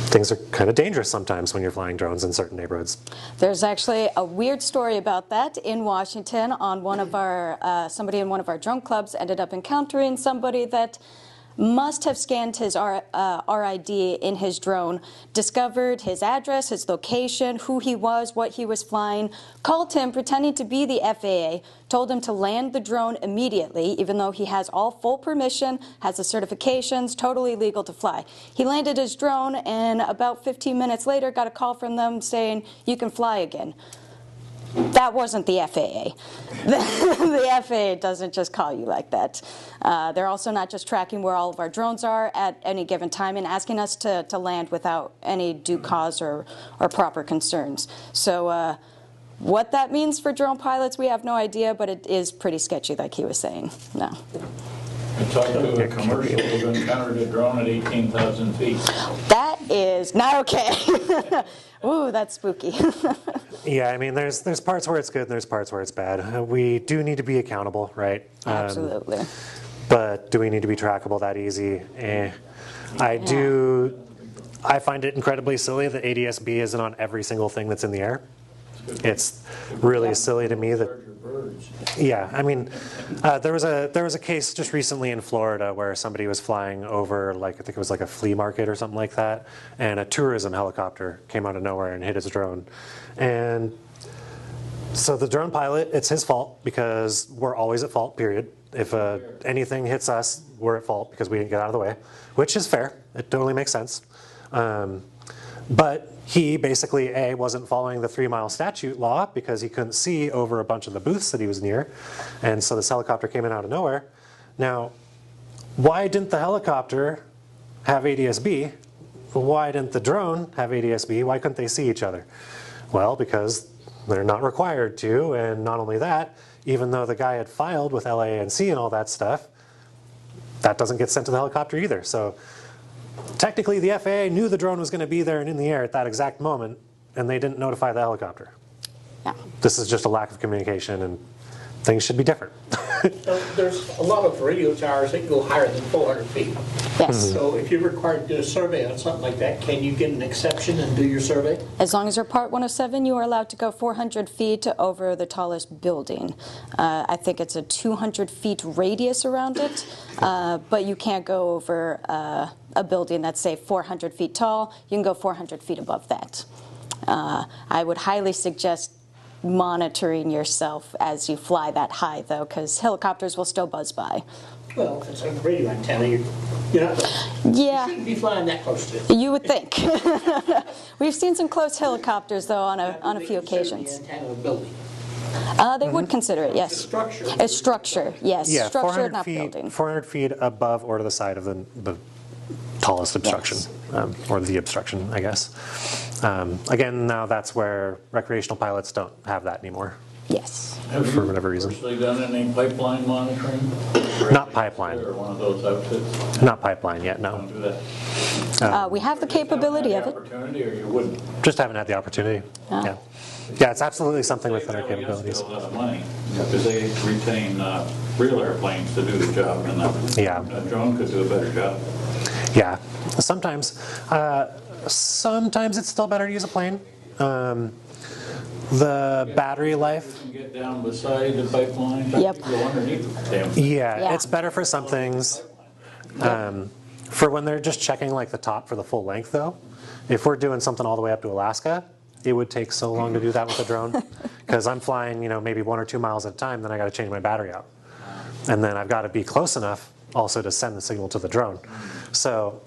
Things are kind of dangerous sometimes when you're flying drones in certain neighborhoods. There's actually a weird story about that in Washington. On one of our somebody in one of our drone clubs ended up encountering somebody that must have scanned his RID in his drone, discovered his address, his location, who he was, what he was flying, called him pretending to be the FAA, told him to land the drone immediately, even though he has all full permission, has the certifications, totally legal to fly. He landed his drone and about 15 minutes later got a call from them saying, you can fly again. That wasn't the FAA. The FAA doesn't just call you like that. They're also not just tracking where all of our drones are at any given time and asking us to land without any due cause or proper concerns. So what that means for drone pilots, we have no idea, but it is pretty sketchy, like he was saying. No. I talked to a commercial who encountered a drone at 18,000 feet. That is not okay. Ooh, that's spooky. Yeah, I mean, there's parts where it's good and there's parts where it's bad. We do need to be accountable, right? Absolutely. But do we need to be trackable that easy? I find it incredibly silly that ADS-B isn't on every single thing that's in the air. It's really silly to me that. Yeah, I mean, there was a case just recently in Florida where somebody was flying over, like I think it was like a flea market or something like that, and a tourism helicopter came out of nowhere and hit his drone. And so the drone pilot, it's his fault because we're always at fault, period. If anything hits us, we're at fault because we didn't get out of the way, which is fair. It totally makes sense. But he basically, A, wasn't following the 3-mile statute law because he couldn't see over a bunch of the booths that he was near. And so this helicopter came in out of nowhere. Now, why didn't the helicopter have ADS-B? Why didn't the drone have ADS-B? Why couldn't they see each other? Well, because they're not required to. And not only that, even though the guy had filed with LAANC and all that stuff, that doesn't get sent to the helicopter either. So technically, the FAA knew the drone was going to be there and in the air at that exact moment, and they didn't notify the helicopter. Yeah. This is just a lack of communication, and things should be different. There's a lot of radio towers that go higher than 400 feet. Yes. So if you're required to do a survey on something like that, can you get an exception and do your survey? As long as you're Part 107, you are allowed to go 400 feet over the tallest building. I think it's a 200 feet radius around it, but you can't go over a building that's, say, 400 feet tall. You can go 400 feet above that. I would highly suggest monitoring yourself as you fly that high, though, because helicopters will still buzz by. Well, if it's a radio antenna, you're not, Yeah. you shouldn't be flying that close to it. You would think. We've seen some close helicopters, though, on a few occasions. The antenna of a building. They would consider it, yes. It's a structure. It's structure, yes. Yeah, structure, 400 not feet, building. 400 feet above or to the side of the tallest obstruction, or the obstruction, I guess. Again, now that's where recreational pilots don't have that anymore. Yes. For whatever reason. Have you done any pipeline monitoring? Not pipeline. Or one of those outfits? Not pipeline yet, no. Don't do that. We have the capability of it. Opportunity, or you wouldn't? Just haven't had the opportunity. Yeah. Yeah, it's absolutely something within our capabilities. A lot of money, because they retain real airplanes to do the job, and a drone could do a better job. Yeah, sometimes it's still better to use a plane. The battery life. You can get down beside the pipeline. Yep. Go underneath the damn thing. Yeah, it's better for some things. For when they're just checking like the top for the full length, though, if we're doing something all the way up to Alaska, it would take so long to do that with a drone because I'm flying, maybe 1 or 2 miles at a time. Then I got to change my battery out, and then I've got to be close enough also to send the signal to the drone. So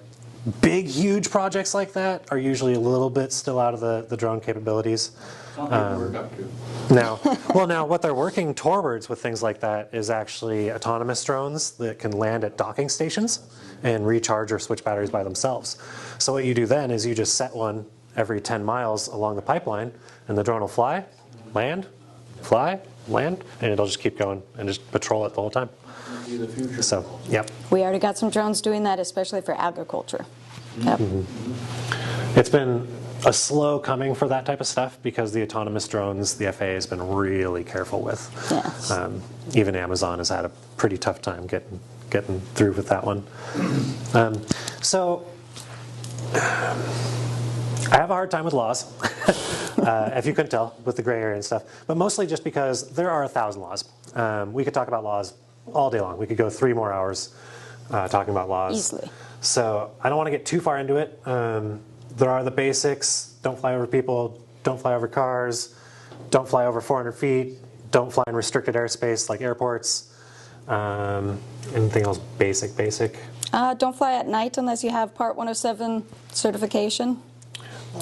big, huge projects like that are usually a little bit still out of the drone capabilities. Now, what they're working towards with things like that is actually autonomous drones that can land at docking stations and recharge or switch batteries by themselves. So what you do then is you just set one every 10 miles along the pipeline, and the drone will fly, land, and it'll just keep going and just patrol it the whole time. So, yep. We already got some drones doing that, especially for agriculture. Yep. It's been a slow coming for that type of stuff because the autonomous drones, the FAA has been really careful with. Yes. Even Amazon has had a pretty tough time getting through with that one. So I have a hard time with laws, if you couldn't tell, with the gray area and stuff, but mostly just because there are 1,000 laws. We could talk about laws all day long. We could go 3 more hours talking about laws. Easily. So I don't want to get too far into it. There are the basics. Don't fly over people. Don't fly over cars. Don't fly over 400 feet. Don't fly in restricted airspace like airports. Anything else basic? Don't fly at night unless you have Part 107 certification.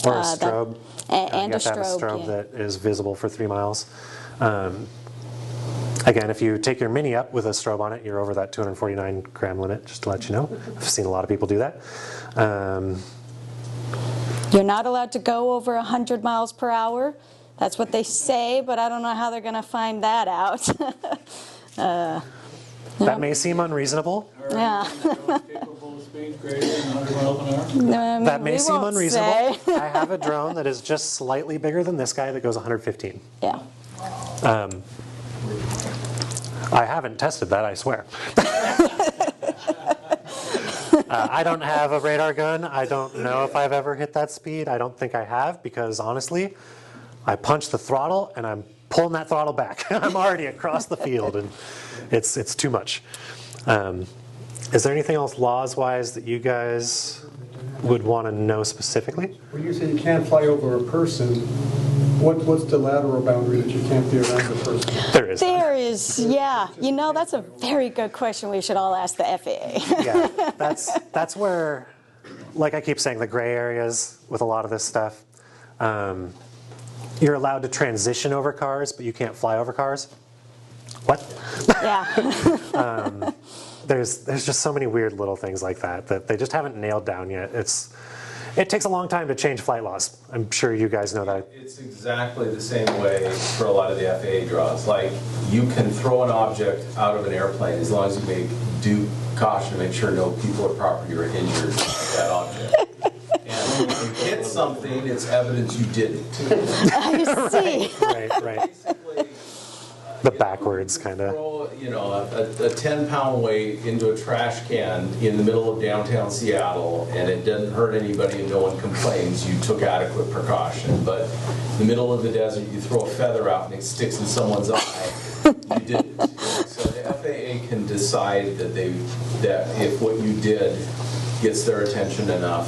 Or a strobe. And you a have to have a strobe, strobe yeah. that is visible for 3 miles. Again, if you take your Mini up with a strobe on it, you're over that 249 gram limit, just to let you know. I've seen a lot of people do that. You're not allowed to go over 100 miles per hour. That's what they say, but I don't know how they're going to find that out. That may seem unreasonable. Yeah. That may seem unreasonable. I have a drone that is just slightly bigger than this guy that goes 115. Yeah. I haven't tested that, I swear. I don't have a radar gun. I don't know if I've ever hit that speed. I don't think I have, because honestly, I punch the throttle and I'm pulling that throttle back. I'm already across the field, and it's too much. Is there anything else laws-wise that you guys would want to know specifically? When you say you can't fly over a person, what's the lateral boundary that you can't be around the person? There is. There is, yeah. You know, that's a very good question we should all ask the FAA. Yeah, that's where, like I keep saying, the gray areas with a lot of this stuff. You're allowed to transition over cars, but you can't fly over cars. What? Yeah. There's just so many weird little things like that they just haven't nailed down yet. It takes a long time to change flight laws. I'm sure you guys know that. It's exactly the same way for a lot of the FAA draws. Like, you can throw an object out of an airplane as long as you make due caution to make sure no people or property are injured by that object. And when you hit something, it's evidence you did it. I see. Right. Basically, The backwards kind of. throw, you know, a 10-pound weight into a trash can in the middle of downtown Seattle, and it didn't hurt anybody and no one complains, you took adequate precaution. But in the middle of the desert, you throw a feather out and it sticks in someone's eye, you didn't. So the FAA can decide that if what you did gets their attention enough,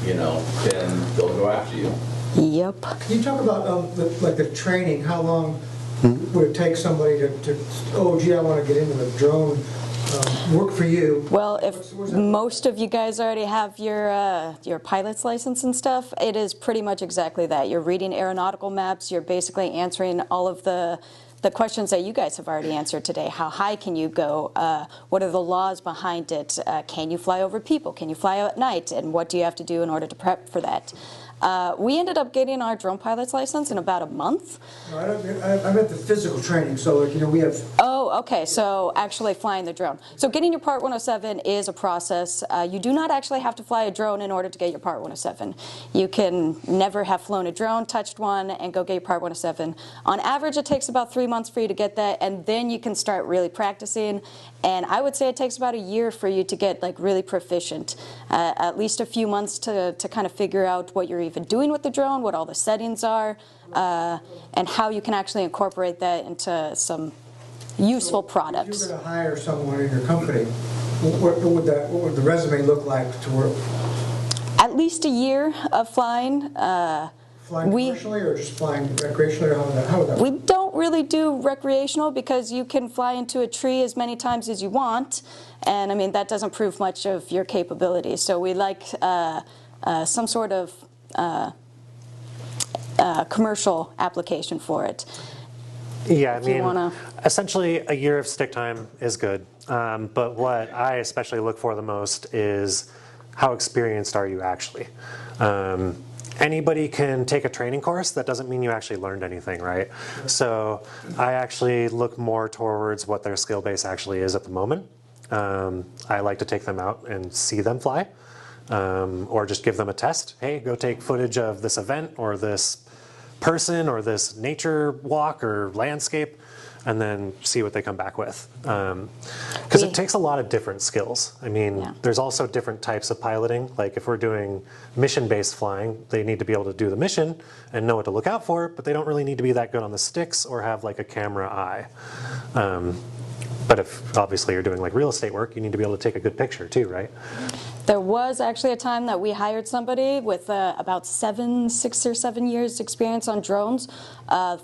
you know, then they'll go after you. Yep. Can you talk about the training? How long would it take somebody to oh gee, I want to get into the drone, work for you? Well, if most of you guys already have your pilot's license and stuff, it is pretty much exactly that. You're reading aeronautical maps. You're basically answering all of the questions that you guys have already answered today. How high can you go? What are the laws behind it? Can you fly over people? Can you fly at night? And what do you have to do in order to prep for that? We ended up getting our drone pilot's license in about a month. No, I meant the physical training. So, like, you know, we have. Oh, okay. So actually flying the drone. So getting your Part 107 is a process. You do not actually have to fly a drone in order to get your Part 107. You can never have flown a drone, touched one, and go get your Part 107. On average, it takes about 3 months for you to get that, and then you can start really practicing. And I would say it takes about a year for you to get like really proficient. At least a few months to kind of figure out what you're even doing with the drone, what all the settings are, and how you can actually incorporate that into some useful products. If you're going to hire someone in your company, what would the resume look like to work? At least a year of flying. Flying commercially or just flying recreationally? Or how would that work? We don't really do recreational because you can fly into a tree as many times as you want, and I mean that doesn't prove much of your capabilities. So we like some sort of commercial application for it. Yeah, I mean, essentially a year of stick time is good. But what I especially look for the most is how experienced are you actually? Anybody can take a training course. That doesn't mean you actually learned anything, right? So I actually look more towards what their skill base actually is at the moment. I like to take them out and see them fly, or just give them a test. Hey, go take footage of this event or this person or this nature walk or landscape, and then see what they come back with. Because it takes a lot of different skills. I mean, there's also different types of piloting. Like if we're doing mission-based flying, they need to be able to do the mission and know what to look out for, but they don't really need to be that good on the sticks or have like a camera eye. But if obviously you're doing like real estate work, you need to be able to take a good picture too, right? There was actually a time that we hired somebody with about 6 or 7 years experience on drones.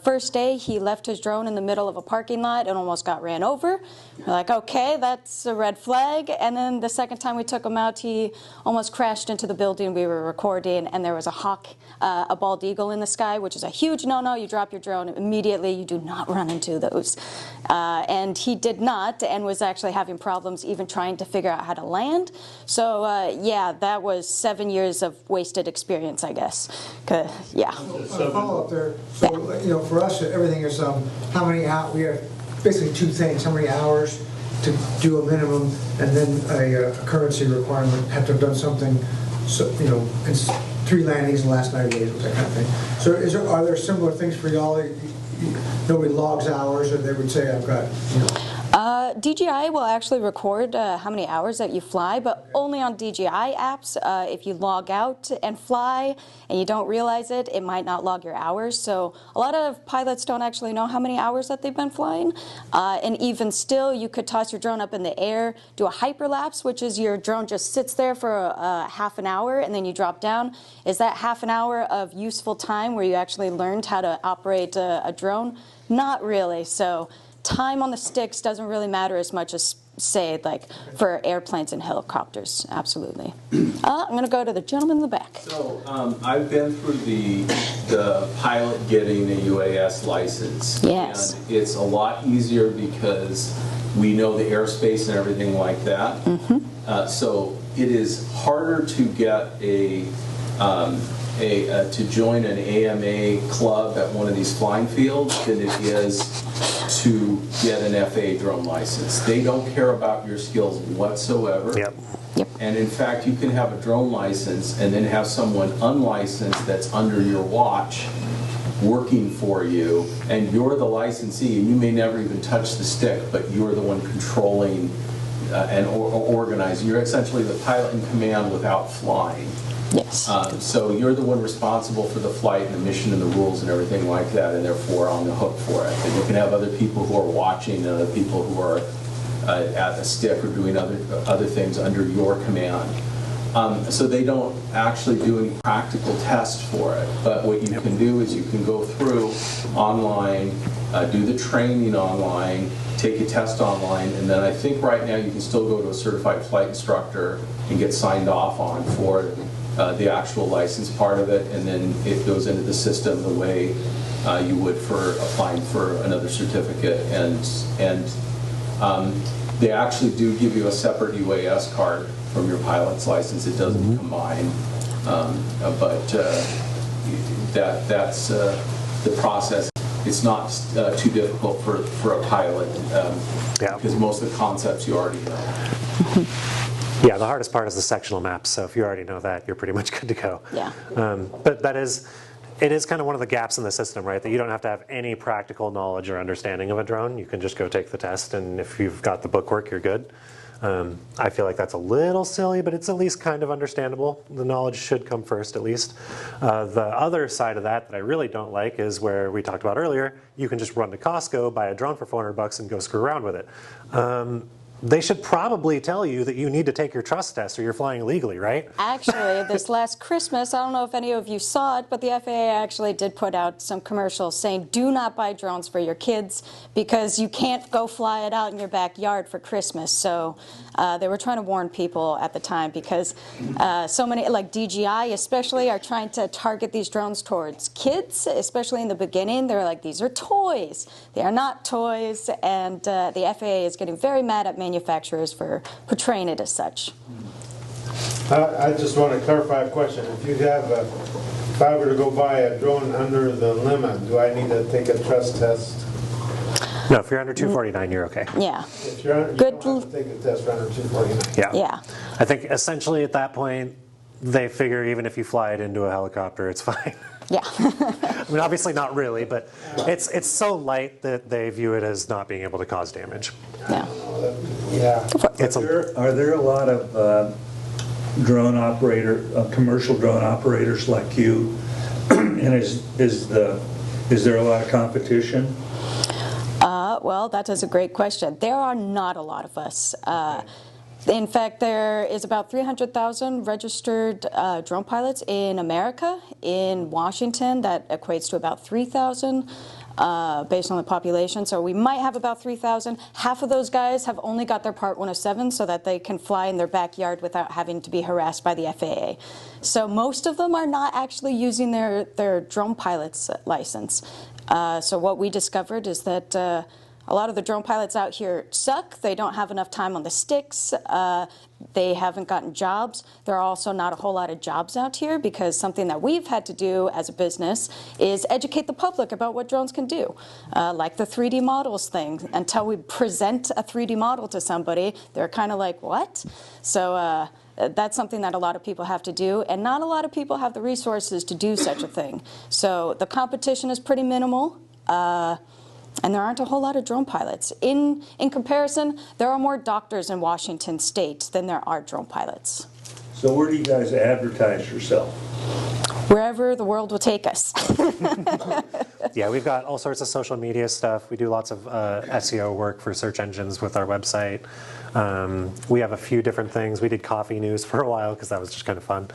First day, he left his drone in the middle of a parking lot and almost got ran over. We're like, okay, that's a red flag. And then the second time we took him out, he almost crashed into the building we were recording, and there was a hawk, a bald eagle in the sky, which is a huge no-no. You drop your drone immediately. You do not run into those. And he did not, and was actually having problems even trying to figure out how to land. So yeah, that was 7 years of wasted experience, I guess. Yeah. So follow up there. So you know, for us, everything is how many hours. We have basically two things: how many hours to do a minimum, and then a currency requirement. Have to have done something. So you know, it's 3 landings in the last 90 days, that kind of thing. So are there similar things for y'all? Nobody logs hours, or they would say, I've got, you know. DJI will actually record how many hours that you fly, but only on DJI apps. If you log out and fly and you don't realize it, it might not log your hours. So a lot of pilots don't actually know how many hours that they've been flying. And even still, you could toss your drone up in the air, do a hyperlapse, which is your drone just sits there for half an hour and then you drop down. Is that half an hour of useful time where you actually learned how to operate a drone? Not really. So time on the sticks doesn't really matter as much as, say, like for airplanes and helicopters. Absolutely. I'm going to go to the gentleman in the back. So I've been through the pilot getting a UAS license. Yes. And it's a lot easier because we know the airspace and everything like that. So it is harder to get to join an AMA club at one of these flying fields than it is to get an FAA drone license. They don't care about your skills whatsoever. Yep. And in fact, you can have a drone license and then have someone unlicensed that's under your watch working for you, and you're the licensee, and you may never even touch the stick, but you're the one controlling and organizing. You're essentially the pilot in command without flying. Yes. So you're the one responsible for the flight and the mission and the rules and everything like that, and therefore on the hook for it. And you can have other people who are watching and other people who are at the stick or doing other things under your command. So they don't actually do any practical tests for it. But what you can do is you can go through online, do the training online, take a test online, and then I think right now you can still go to a certified flight instructor and get signed off on for the actual license part of it, and then it goes into the system the way you would for applying for another certificate. And they actually do give you a separate UAS card from your pilot's license. It doesn't combine, but that's the process. It's not too difficult for a pilot because most of the concepts you already know. Yeah, the hardest part is the sectional maps, so if you already know that, you're pretty much good to go. Yeah. But it is kind of one of the gaps in the system, right? That you don't have to have any practical knowledge or understanding of a drone. You can just go take the test, and if you've got the bookwork, you're good. I feel like that's a little silly, but it's at least kind of understandable. The knowledge should come first, at least. The other side of that I really don't like is where we talked about earlier, you can just run to Costco, buy a drone for $400 and go screw around with it. They should probably tell you that you need to take your trust test or you're flying illegally, right? Actually, this last Christmas, I don't know if any of you saw it, but the FAA actually did put out some commercials saying do not buy drones for your kids because you can't go fly it out in your backyard for Christmas. So they were trying to warn people at the time because so many, like DJI especially, are trying to target these drones towards kids, especially in the beginning. They're like, these are toys. They are not toys, and the FAA is getting very mad at manufacturers for portraying it as such. I just want to clarify a question. If I were to go buy a drone under the limit, do I need to take a trust test? No, if you're under 249, you're okay. Yeah. If you're under, you don't have to take a test for under 249. Yeah. Yeah. I think essentially at that point, they figure even if you fly it into a helicopter, it's fine. Yeah. I mean, obviously not really, but it's so light that they view it as not being able to cause damage. Yeah. Yeah. Are there a lot of commercial drone operators like you? And is there a lot of competition? Well, that is a great question. There are not a lot of us. In fact, there is about 300,000 registered drone pilots in America. In Washington, that equates to about 3,000 based on the population. So we might have about 3,000. Half of those guys have only got their Part 107 so that they can fly in their backyard without having to be harassed by the FAA. So most of them are not actually using their drone pilot's license. So what we discovered is that a lot of the drone pilots out here suck. They don't have enough time on the sticks. They haven't gotten jobs. There are also not a whole lot of jobs out here because something that we've had to do as a business is educate the public about what drones can do, like the 3D models thing. Until we present a 3D model to somebody, they're kind of like, what? So that's something that a lot of people have to do, and not a lot of people have the resources to do such a thing. So the competition is pretty minimal. And there aren't a whole lot of drone pilots. In comparison, there are more doctors in Washington State than there are drone pilots. So where do you guys advertise yourself? Wherever the world will take us. Yeah, we've got all sorts of social media stuff. We do lots of SEO work for search engines with our website. We have a few different things. We did coffee news for a while because that was just kind of fun.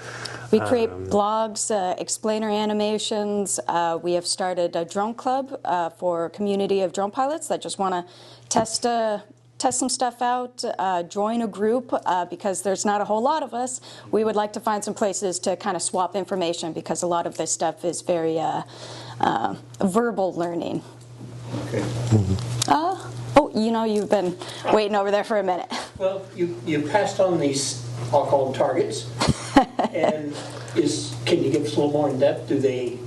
We create blogs, explainer animations. We have started a drone club for a community of drone pilots that just want to test some stuff out, join a group, because there's not a whole lot of us. We would like to find some places to kind of swap information because a lot of this stuff is very verbal learning. Okay. Oh, you know, you've been waiting over there for a minute. Well, you passed on these, I'll call them targets, and can you give us a little more in depth? Do they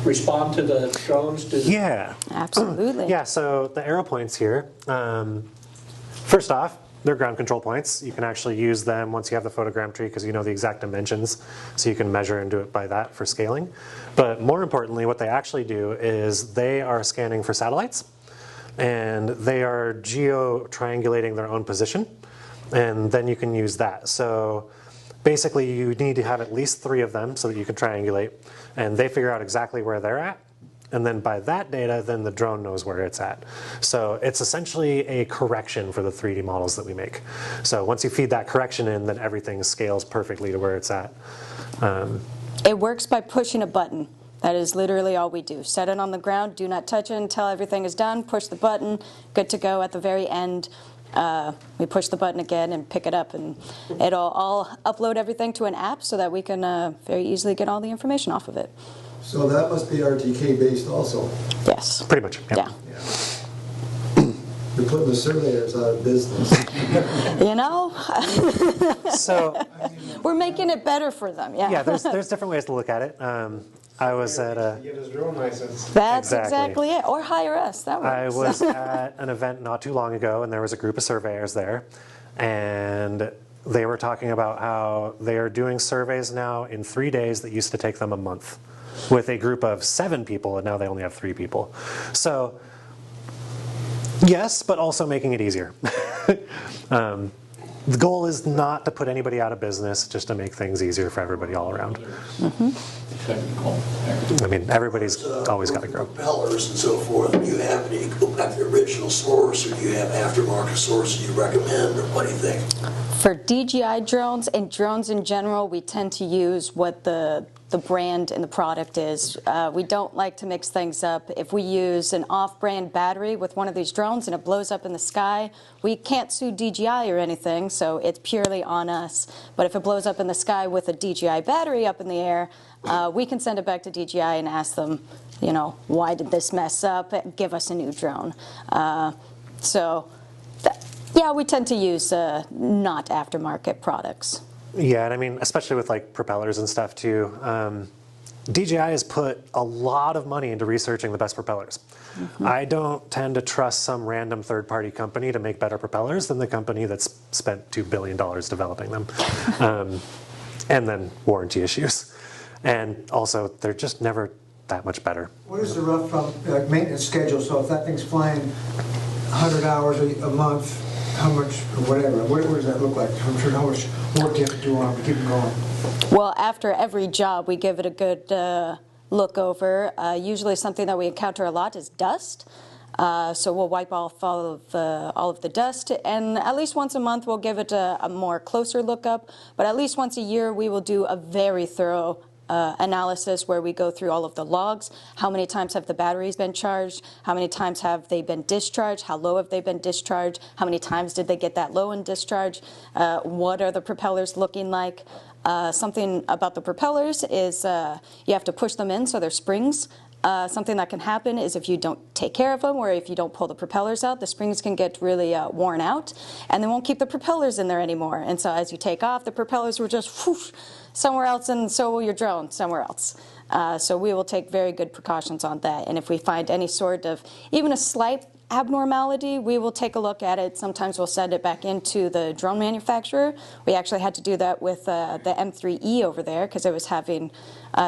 respond to the drones? Yeah. Absolutely. Yeah, so the arrow points here, first off, they're ground control points. You can actually use them once you have the photogrammetry because you know the exact dimensions, so you can measure and do it by that for scaling. But more importantly, what they actually do is they are scanning for satellites, and they are geo-triangulating their own position, and then you can use that. So basically you need to have at least 3 of them so that you can triangulate, and they figure out exactly where they're at, and then by that data, then the drone knows where it's at. So it's essentially a correction for the 3D models that we make. So once you feed that correction in, then everything scales perfectly to where it's at. It works by pushing a button. That is literally all we do. Set it on the ground, do not touch it until everything is done, push the button, good to go. At the very end, we push the button again and pick it up, and it'll all upload everything to an app so that we can very easily get all the information off of it. So that must be RTK based also? Yes. Pretty much, yeah. You're putting the surveyors out of business. You know? So we're making it better for them, yeah. Yeah, there's different ways to look at it. I was at a... Get his drone license. That's exactly it. Or hire us, that works. I was at an event not too long ago, and there was a group of surveyors there, and they were talking about how they are doing surveys now in 3 days that used to take them a month, with a group of 7 people, and now they only have 3 people. So, yes, but also making it easier. The goal is not to put anybody out of business, just to make things easier for everybody all around. I mean, everybody's always got to grow. Propellers and so forth, do you have any, go back to the original source, or do you have aftermarket sources you recommend, or what do you think? For DJI drones and drones in general, we tend to use what the brand and the product is. We don't like to mix things up. If we use an off-brand battery with one of these drones and it blows up in the sky, we can't sue DJI or anything, so it's purely on us. But if it blows up in the sky with a DJI battery up in the air, we can send it back to DJI and ask them, you know, why did this mess up? Give us a new drone. Yeah, we tend to use not aftermarket products. Yeah, and I mean, especially with like propellers and stuff too. DJI has put a lot of money into researching the best propellers. I don't tend to trust some random third-party company to make better propellers than the company that's spent $2 billion developing them. And then warranty issues. And also, they're just never that much better. What is the rough maintenance schedule? So if that thing's flying 100 hours a month, how much, or whatever, what does that look like? I'm sure how much work you have to do on it to keep it going. Well, after every job, we give it a good look over. Usually something that we encounter a lot is dust. So we'll wipe off all of the dust, and at least once a month we'll give it a more closer look up. But at least once a year we will do a very thorough analysis where we go through all of the logs. How many times have the batteries been charged? How many times have they been discharged? How low have they been discharged? How many times did they get that low in discharge? What are the propellers looking like? Something about the propellers is you have to push them in so they're springs. Something that can happen is if you don't take care of them or if you don't pull the propellers out, the springs can get really worn out and they won't keep the propellers in there anymore. And so as you take off, the propellers will just whoosh, somewhere else, and so will your drone somewhere else. So we will take very good precautions on that. And if we find any sort of, even a slight abnormality, we will take a look at it. Sometimes we'll send it back into the drone manufacturer. We actually had to do that with the M3E over there because it was having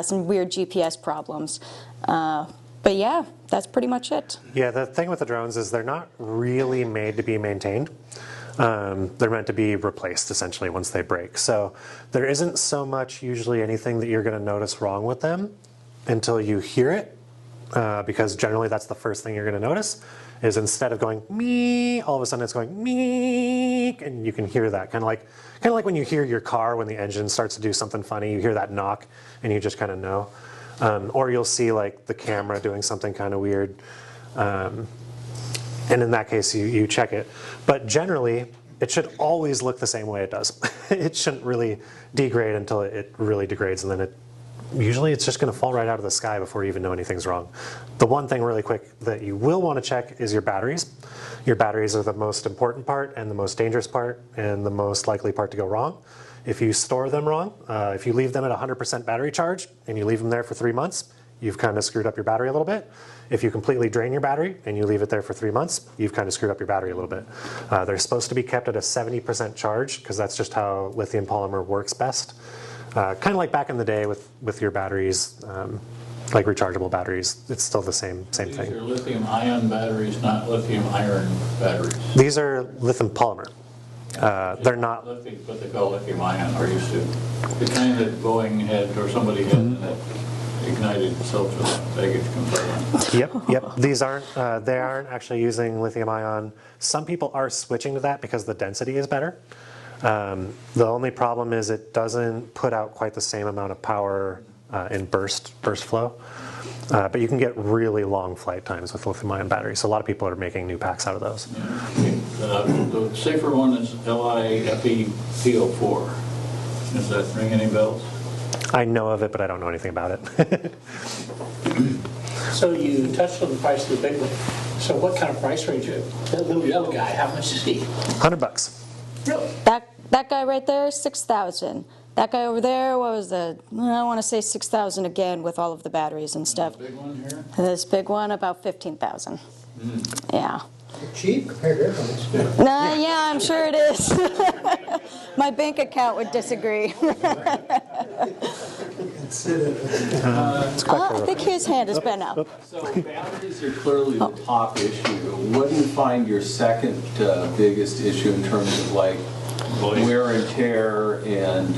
some weird GPS problems. But yeah, that's pretty much it. Yeah, the thing with the drones is they're not really made to be maintained. They're meant to be replaced essentially once they break. So there isn't so much usually anything that you're going to notice wrong with them until you hear it, because generally that's the first thing you're going to notice. Is instead of going me, all of a sudden it's going me, and you can hear that kind of like when you hear your car when the engine starts to do something funny. You hear that knock, and you just kind of know. Or you'll see like the camera doing something kind of weird, and in that case you check it. But generally, it should always look the same way it does. It shouldn't really degrade until it really degrades, and then usually it's just going to fall right out of the sky before you even know anything's wrong. The one thing really quick that you will want to check is your batteries. Your batteries are the most important part and the most dangerous part and the most likely part to go wrong. If you store them wrong, if you leave them at 100% battery charge and you leave them there for 3 months, you've kind of screwed up your battery a little bit. If you completely drain your battery and you leave it there for 3 months, you've kind of screwed up your battery a little bit. They're supposed to be kept at a 70% charge because that's just how lithium polymer works best. Kind of like back in the day with your batteries, like rechargeable batteries, it's still the same thing. These are lithium-ion batteries, not lithium-iron batteries. These are lithium polymer. They're not. Lithium, but they call lithium-ion, or used to. The kind that Boeing had, or somebody had, and that ignited itself with baggage compartment. Yep. These aren't. They aren't actually using lithium-ion. Some people are switching to that because the density is better. The only problem is it doesn't put out quite the same amount of power in burst flow. But you can get really long flight times with lithium-ion batteries. So a lot of people are making new packs out of those. The safer one is LiFePO4. Does that ring any bells? I know of it, but I don't know anything about it. So you touched on the price of the big one. So what kind of price range? That little yellow guy, how much is he? $100. Really? That guy right there, 6,000. That guy over there, what was the? I want to say 6,000 again with all of the batteries and stuff. Big one here? This big one, about 15,000. Yeah. Cheap compared to everything. Nah, yeah, I'm sure it is. My bank account would disagree. I think his hand has been up. So batteries are clearly the top issue. What do you find your second biggest issue in terms of like wear and tear and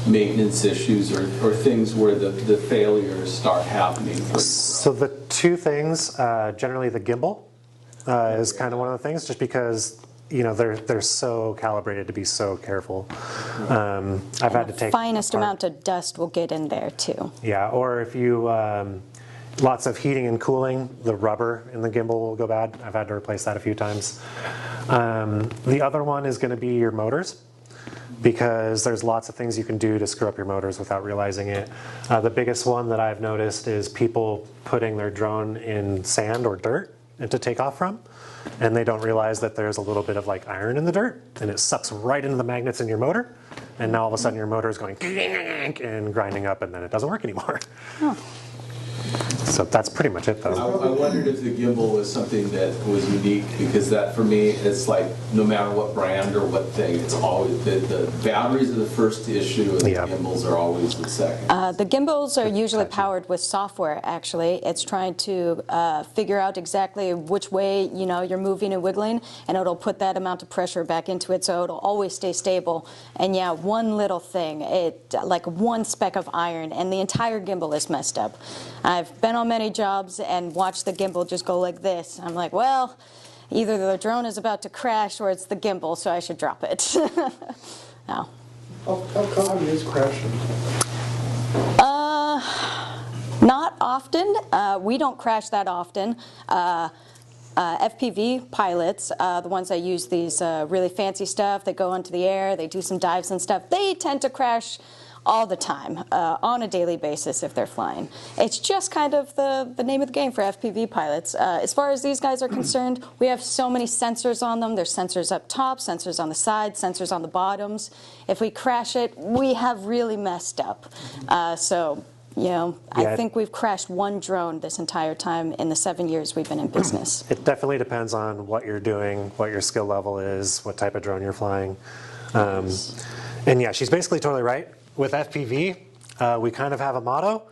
maintenance issues or things where the failures start happening? So the two things, generally the gimbal is kind of one of the things, just because they're so calibrated to be so careful. I've had to take the finest amount of dust will get in there too. Yeah, or if you lots of heating and cooling, the rubber in the gimbal will go bad. I've had to replace that a few times. The other one is going to be your motors, because there's lots of things you can do to screw up your motors without realizing it. The biggest one that I've noticed is people putting their drone in sand or dirt and to take off from, and they don't realize that there's a little bit of like iron in the dirt, and it sucks right into the magnets in your motor, and now all of a sudden your motor is going and grinding up, and then it doesn't work anymore. Oh. So that's pretty much it, though. I wondered if the gimbal was something that was unique, because that for me is like no matter what brand or what thing, it's always the batteries are the first issue and the gimbals are always the second. The gimbals are usually powered with software, actually. It's trying to figure out exactly which way you're moving and wiggling, and it'll put that amount of pressure back into it so it'll always stay stable. And yeah, one little thing, like one speck of iron, and the entire gimbal is messed up. I've been on many jobs and watched the gimbal just go like this. I'm like, well, either the drone is about to crash or it's the gimbal, so I should drop it. No. How common is crashing? Not often. We don't crash that often. FPV pilots, the ones that use these really fancy stuff, they go into the air, they do some dives and stuff, they tend to crash all the time, on a daily basis if they're flying. It's just kind of the name of the game for FPV pilots. As far as these guys are concerned, we have so many sensors on them. There's sensors up top, sensors on the sides, sensors on the bottoms. If we crash it, we have really messed up. So, you know, I think we've crashed one drone this entire time in the 7 years we've been in business. It definitely depends on what you're doing, what your skill level is, what type of drone you're flying. And yeah, she's basically totally right. With FPV, we kind of have a motto: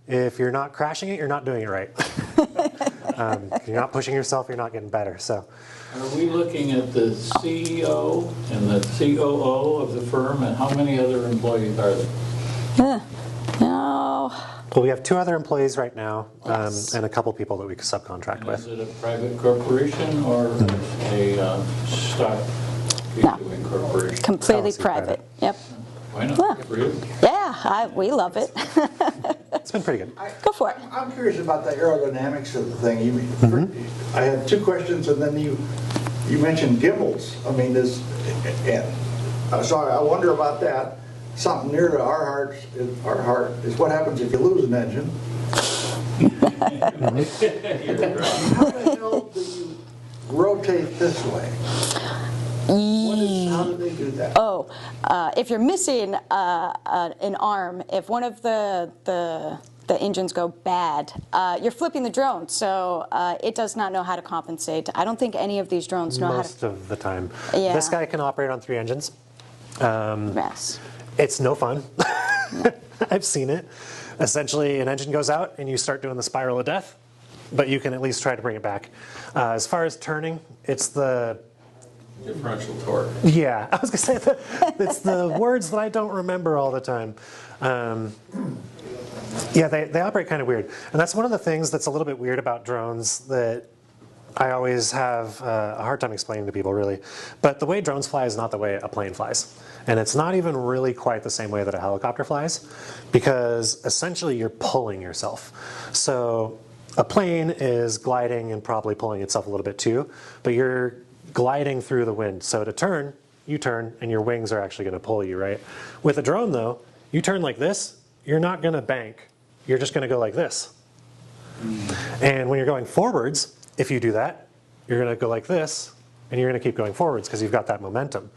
if you're not crashing it, you're not doing it right. If you're not pushing yourself, you're not getting better. So, are we looking at the CEO and the COO of the firm, and how many other employees are there? No. Well, we have 2 other employees right now, and a couple people that we subcontract with. Is it a private corporation or a stock issuing corporation? Completely private. Yep. Why not? Yeah. For you? Yeah, we love it. It's been pretty good. Go for it. I'm curious about the aerodynamics of the thing. I had 2 questions, and then you mentioned gimbals. I mean, so I wonder about that. Something near to our heart is what happens if you lose an engine. How the hell do you rotate this way? How do they do that? Oh, if you're missing an arm, if one of the engines go bad, you're flipping the drone, so it does not know how to compensate. I don't think any of these drones know how to. Most of the time. Yeah. This guy can operate on 3 engines. Yes. It's no fun. I've seen it. Essentially, an engine goes out and you start doing the spiral of death, but you can at least try to bring it back. As far as turning, it's the differential torque. Yeah, I was going to say it's the words that I don't remember all the time. Yeah, they operate kind of weird. And that's one of the things that's a little bit weird about drones that I always have a hard time explaining to people, really. But the way drones fly is not the way a plane flies. And it's not even really quite the same way that a helicopter flies, because essentially you're pulling yourself. So a plane is gliding and probably pulling itself a little bit too, but you're gliding through the wind. So to turn, you turn, and your wings are actually going to pull you, right? With a drone, though, you turn like this, you're not going to bank. You're just going to go like this. And when you're going forwards, if you do that, you're going to go like this, and you're going to keep going forwards because you've got that momentum.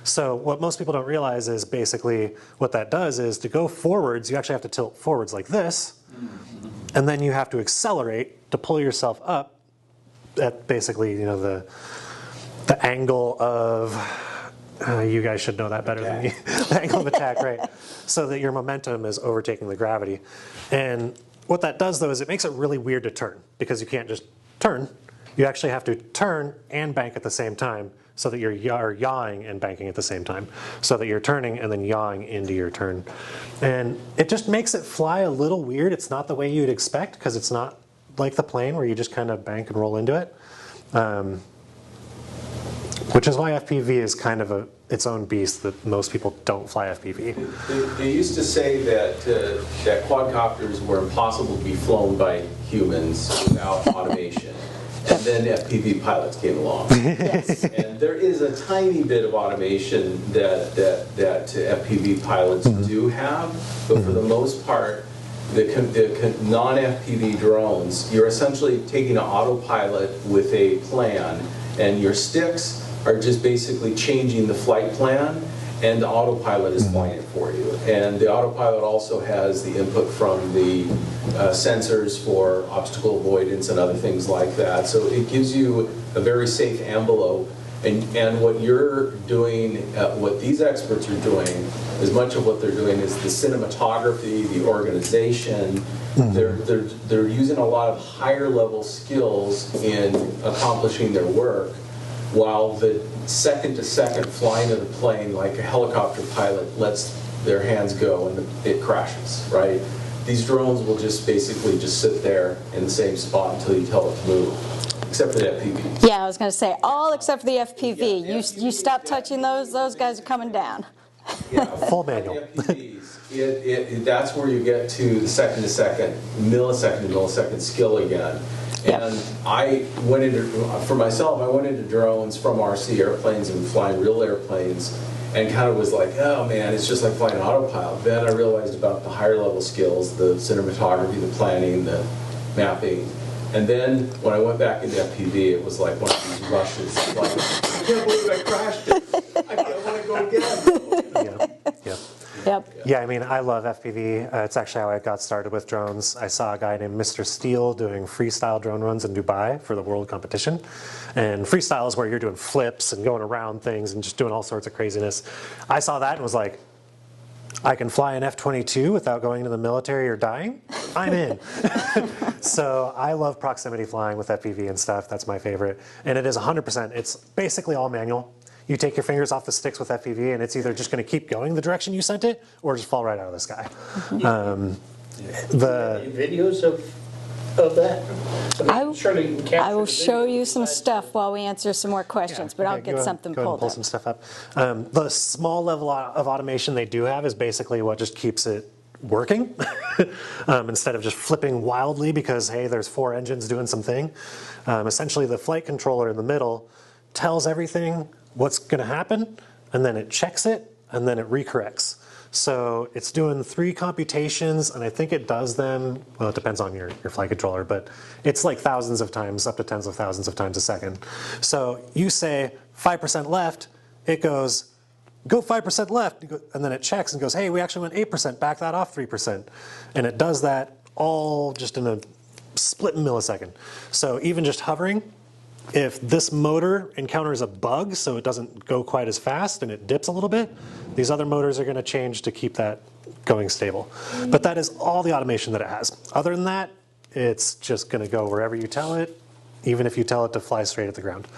So what most people don't realize is basically what that does is to go forwards, you actually have to tilt forwards like this, and then you have to accelerate to pull yourself up at basically, you know, the angle of, you guys should know that better than me, the angle of attack, right? So that your momentum is overtaking the gravity. And what that does, though, is it makes it really weird to turn, because you can't just turn. You actually have to turn and bank at the same time, so that you're yawing and banking at the same time, so that you're turning and then yawing into your turn. And it just makes it fly a little weird. It's not the way you'd expect, because it's not like the plane where you just kind of bank and roll into it. Which is why FPV is kind of its own beast that most people don't fly FPV. They used to say that quadcopters were impossible to be flown by humans without automation. And then FPV pilots came along. Yes. And there is a tiny bit of automation that FPV pilots do have, but for the most part, the non-FPV drones, you're essentially taking an autopilot with a plan, and your sticks are just basically changing the flight plan, and the autopilot is flying it for you. And the autopilot also has the input from the sensors for obstacle avoidance and other things like that. So it gives you a very safe envelope. And what you're doing, what these experts are doing, as much of what they're doing is the cinematography, the organization. They're using a lot of higher level skills in accomplishing their work, while the second-to-second flying of the plane, like a helicopter pilot, lets their hands go and it crashes, right? these drones will just basically just sit there in the same spot until you tell it to move, except for the FPVs. Yeah, I was going to say, all except for the FPV. You stop touching those guys are coming down. Yeah, Full manual. The FPVs, that's where you get to the second-to-second, millisecond skill again. And I went into, for myself, I went into drones from RC airplanes and flying real airplanes, and kind of was like, oh man, it's just like flying autopilot. Then I realized about the higher level skills, the cinematography, the planning, the mapping. And then when I went back into FPV, it was like one of these rushes. Like, I can't believe I crashed it. I want to go again. Yeah, I mean, I love FPV. It's actually how I got started with drones. I saw a guy named Mr. Steele doing freestyle drone runs in Dubai for the world competition. And freestyle is where you're doing flips and going around things and just doing all sorts of craziness. I saw that and was like, I can fly an F-22 without going to the military or dying? I'm in. So I love proximity flying with FPV and stuff. That's my favorite. And it is 100%. It's basically all manual. You take your fingers off the sticks with FPV, and it's either just going to keep going the direction you sent it, or just fall right out of the sky. Videos of that? I will show you some stuff while we answer some more questions, but I'll get something go ahead and pulled pull up. some stuff up. The small level of automation they do have is basically what just keeps it working instead of just flipping wildly because, hey, there's 4 engines doing something. Essentially, the flight controller in the middle tells everything what's going to happen, and then it checks it, and then it recorrects. So it's doing 3 computations, and I think it does them, well, it depends on your flight controller, but it's like thousands of times, up to tens of thousands of times a second. So you say 5% left, it goes, go 5% left, and then it checks and goes, hey, we actually went 8%, back that off 3%. And it does that all just in a split millisecond. So even just hovering, if this motor encounters a bug, so it doesn't go quite as fast and it dips a little bit, these other motors are going to change to keep that going stable. But that is all the automation that it has. Other than that, it's just going to go wherever you tell it, even if you tell it to fly straight at the ground.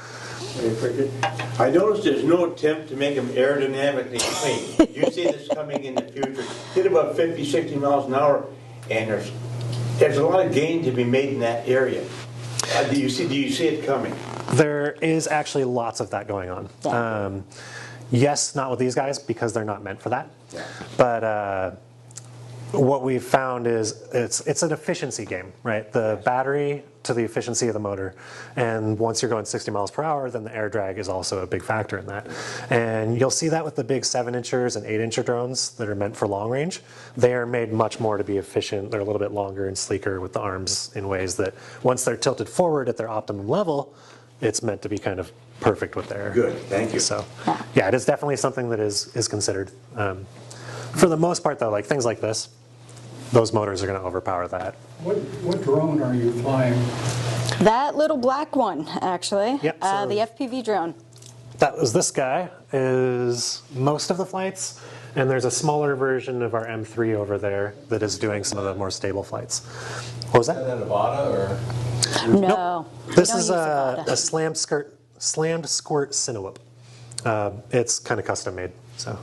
I noticed there's no attempt to make them aerodynamically clean. You see this coming in the future. Hit about 50, 60 miles an hour, and there's a lot of gain to be made in that area. Do you see it coming? There is actually lots of that going on. Yes, not with these guys because they're not meant for that. But what we've found is it's an efficiency game, right? The battery to the efficiency of the motor. And once you're going 60 miles per hour, then the air drag is also a big factor in that. And you'll see that with the big 7-inchers and 8-incher drones that are meant for long range. They are made much more to be efficient. They're a little bit longer and sleeker with the arms in ways that once they're tilted forward at their optimum level, it's meant to be kind of perfect with their... Good, thank you. So, yeah, it is definitely something that is considered. For the most part, though, like things like this, those motors are going to overpower that. What drone are you flying? That little black one, actually, Yep, so the FPV drone. That was this guy, is most of the flights, and there's a smaller version of our M3 over there that is doing some of the more stable flights. What was that? Is that a Nevada or? No. Nope. This is a slammed squirt Cinewhoop. It's kind of custom made, so.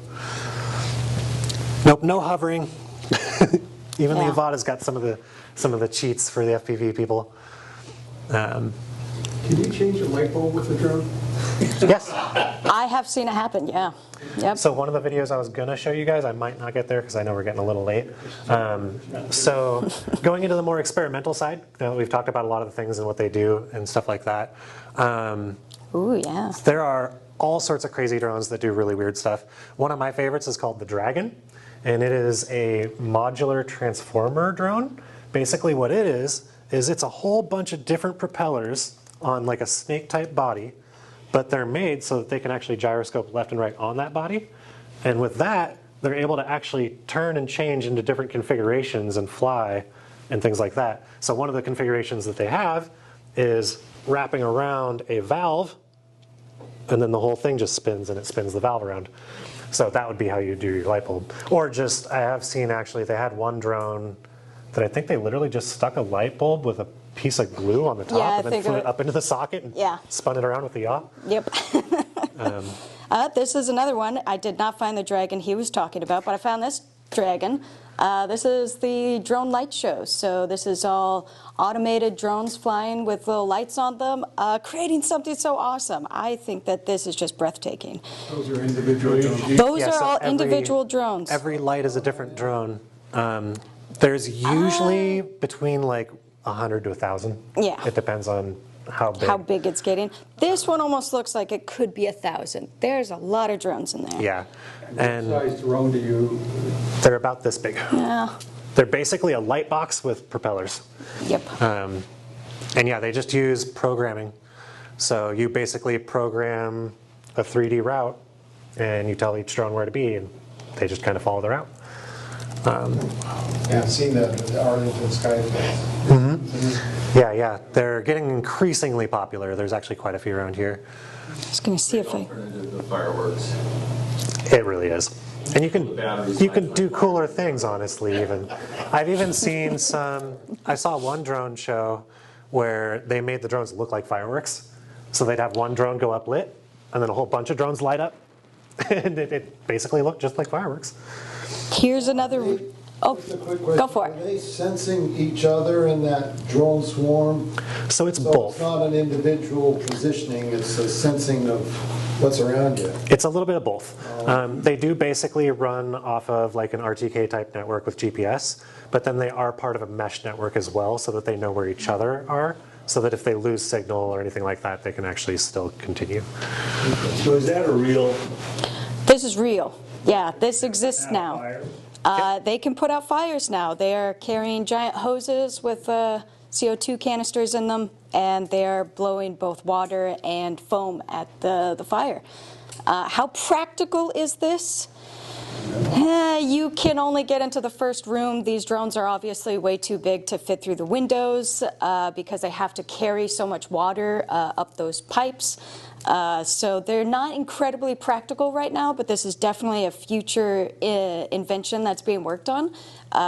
Nope, no hovering. Even the Avada's got some of the cheats for the FPV people. Can you change a light bulb with a drone? Yes. I have seen it happen, yeah. Yep. So one of the videos I was going to show you guys, I might not get there because I know we're getting a little late. So going into the more experimental side, now that we've talked about a lot of the things and what they do and stuff like that. Ooh, yeah. There are all sorts of crazy drones that do really weird stuff. One of my favorites is called the Dragon, and it is a modular transformer drone. Basically what it is it's a whole bunch of different propellers on like a snake-type body, but they're made so that they can actually gyroscope left and right on that body. And with that, they're able to actually turn and change into different configurations and fly and things like that. So one of the configurations that they have is wrapping around a valve, and then the whole thing just spins and it spins the valve around. So that would be how you do your light bulb. Or just, I have seen actually, they had one drone that I think they literally just stuck a light bulb with a piece of glue on the top and then flew it up into the socket and spun it around with the yaw. Yep. This is another one. I did not find the Dragon he was talking about, but I found this Dragon. This is the drone light show. So this is all automated drones flying with little lights on them, creating something so awesome. I think that this is just breathtaking. Those are individual drones. Those Yeah, are so all every- individual drones. Every light is a different drone. There's usually between like 100 to 1,000. Yeah. It depends on how big. How big it's getting. This one almost looks like it could be 1,000. There's a lot of drones in there. Yeah. What And size drone do you, they're about this big. Yeah. They're basically a light box with propellers. Yep. And yeah, they just use programming. So you basically program a 3D route and you tell each drone where to be and they just kind of follow the route. Yeah, I've seen the Arlington Skyface. Yeah. They're getting increasingly popular. There's actually quite a few around here. Just going to see if I... Alternative to fireworks. It really is. And you can do cooler things, honestly, even. I've even seen I saw one drone show where they made the drones look like fireworks. So they'd have one drone go up lit, and then a whole bunch of drones light up. And it basically looked just like fireworks. Here's another... Oh, Just a quick question. go for Are it. they sensing each other in that drone swarm? So it's So both. it's not an individual positioning, it's a sensing of what's around you. It's a little bit of both. They do basically run off of like an RTK type network with GPS, but then they are part of a mesh network as well so that they know where each other are, so that if they lose signal or anything like that, they can actually still continue. So is that a real? This is real. Yeah, this exists now. They can put out fires now. They are carrying giant hoses with CO2 canisters in them, and they're blowing both water and foam at the fire. How practical is this? You can only get into the first room. These drones are obviously way too big to fit through the windows because they have to carry so much water up those pipes. So they're not incredibly practical right now, but this is definitely a future invention that's being worked on.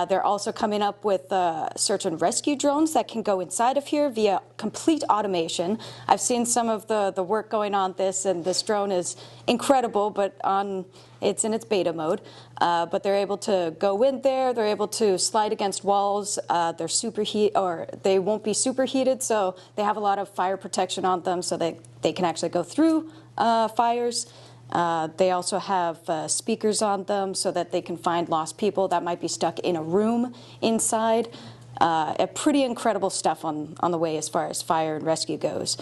They're also coming up with search and rescue drones that can go inside of here via complete automation. I've seen some of the work going on this, and this drone is incredible, but it's in its beta mode. But they're able to go in there. They're able to slide against walls. They won't be superheated, so they have a lot of fire protection on them, so they can actually go through fires. They also have speakers on them so that they can find lost people that might be stuck in a room inside. Pretty incredible stuff on the way as far as fire and rescue goes.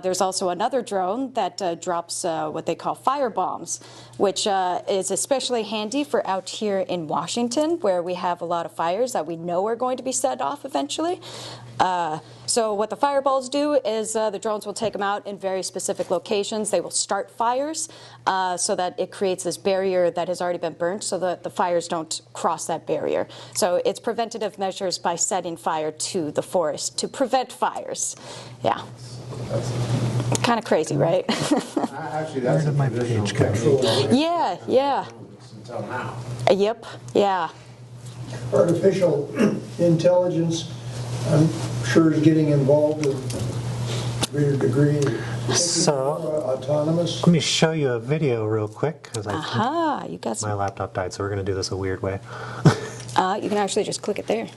There's also another drone that drops what they call fire bombs, which is especially handy for out here in Washington, where we have a lot of fires that we know are going to be set off eventually. So what the fireballs do is the drones will take them out in very specific locations. They will start fires so that it creates this barrier that has already been burnt so that the fires don't cross that barrier. So it's preventative measures by setting fire to the forest to prevent fires. Yeah. Kind of crazy, right? Actually, that's a traditional technique. Yeah. Until now. Yep, yeah. Artificial intelligence, I'm sure is getting involved in a greater degree. So, autonomous. let me show you a video real quick, because Aha, you got my some. laptop died, so we're going to do this a weird way. You can actually just click it there.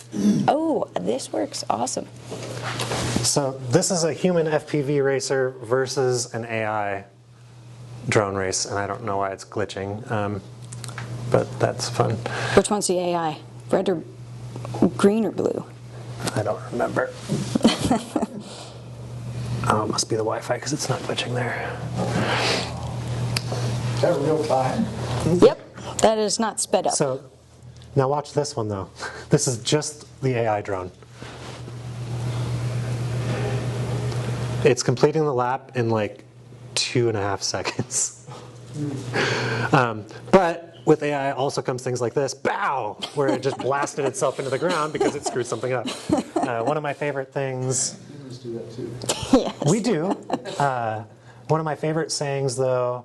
Oh, this works. Awesome. So this is a human FPV racer versus an AI drone race, and I don't know why it's glitching, but that's fun. Which one's the AI? Red or green or blue? I don't remember. Oh, it must be the Wi-Fi because it's not glitching there. Is that real time? Yep, that is not sped up. So now watch this one though. This is just the AI drone. It's completing the lap in like 2.5 seconds. But with AI also comes things like this, bow, where it just blasted itself into the ground because it screwed something up. One of my favorite things. Humans do that too. Yes. We do. One of my favorite sayings, though,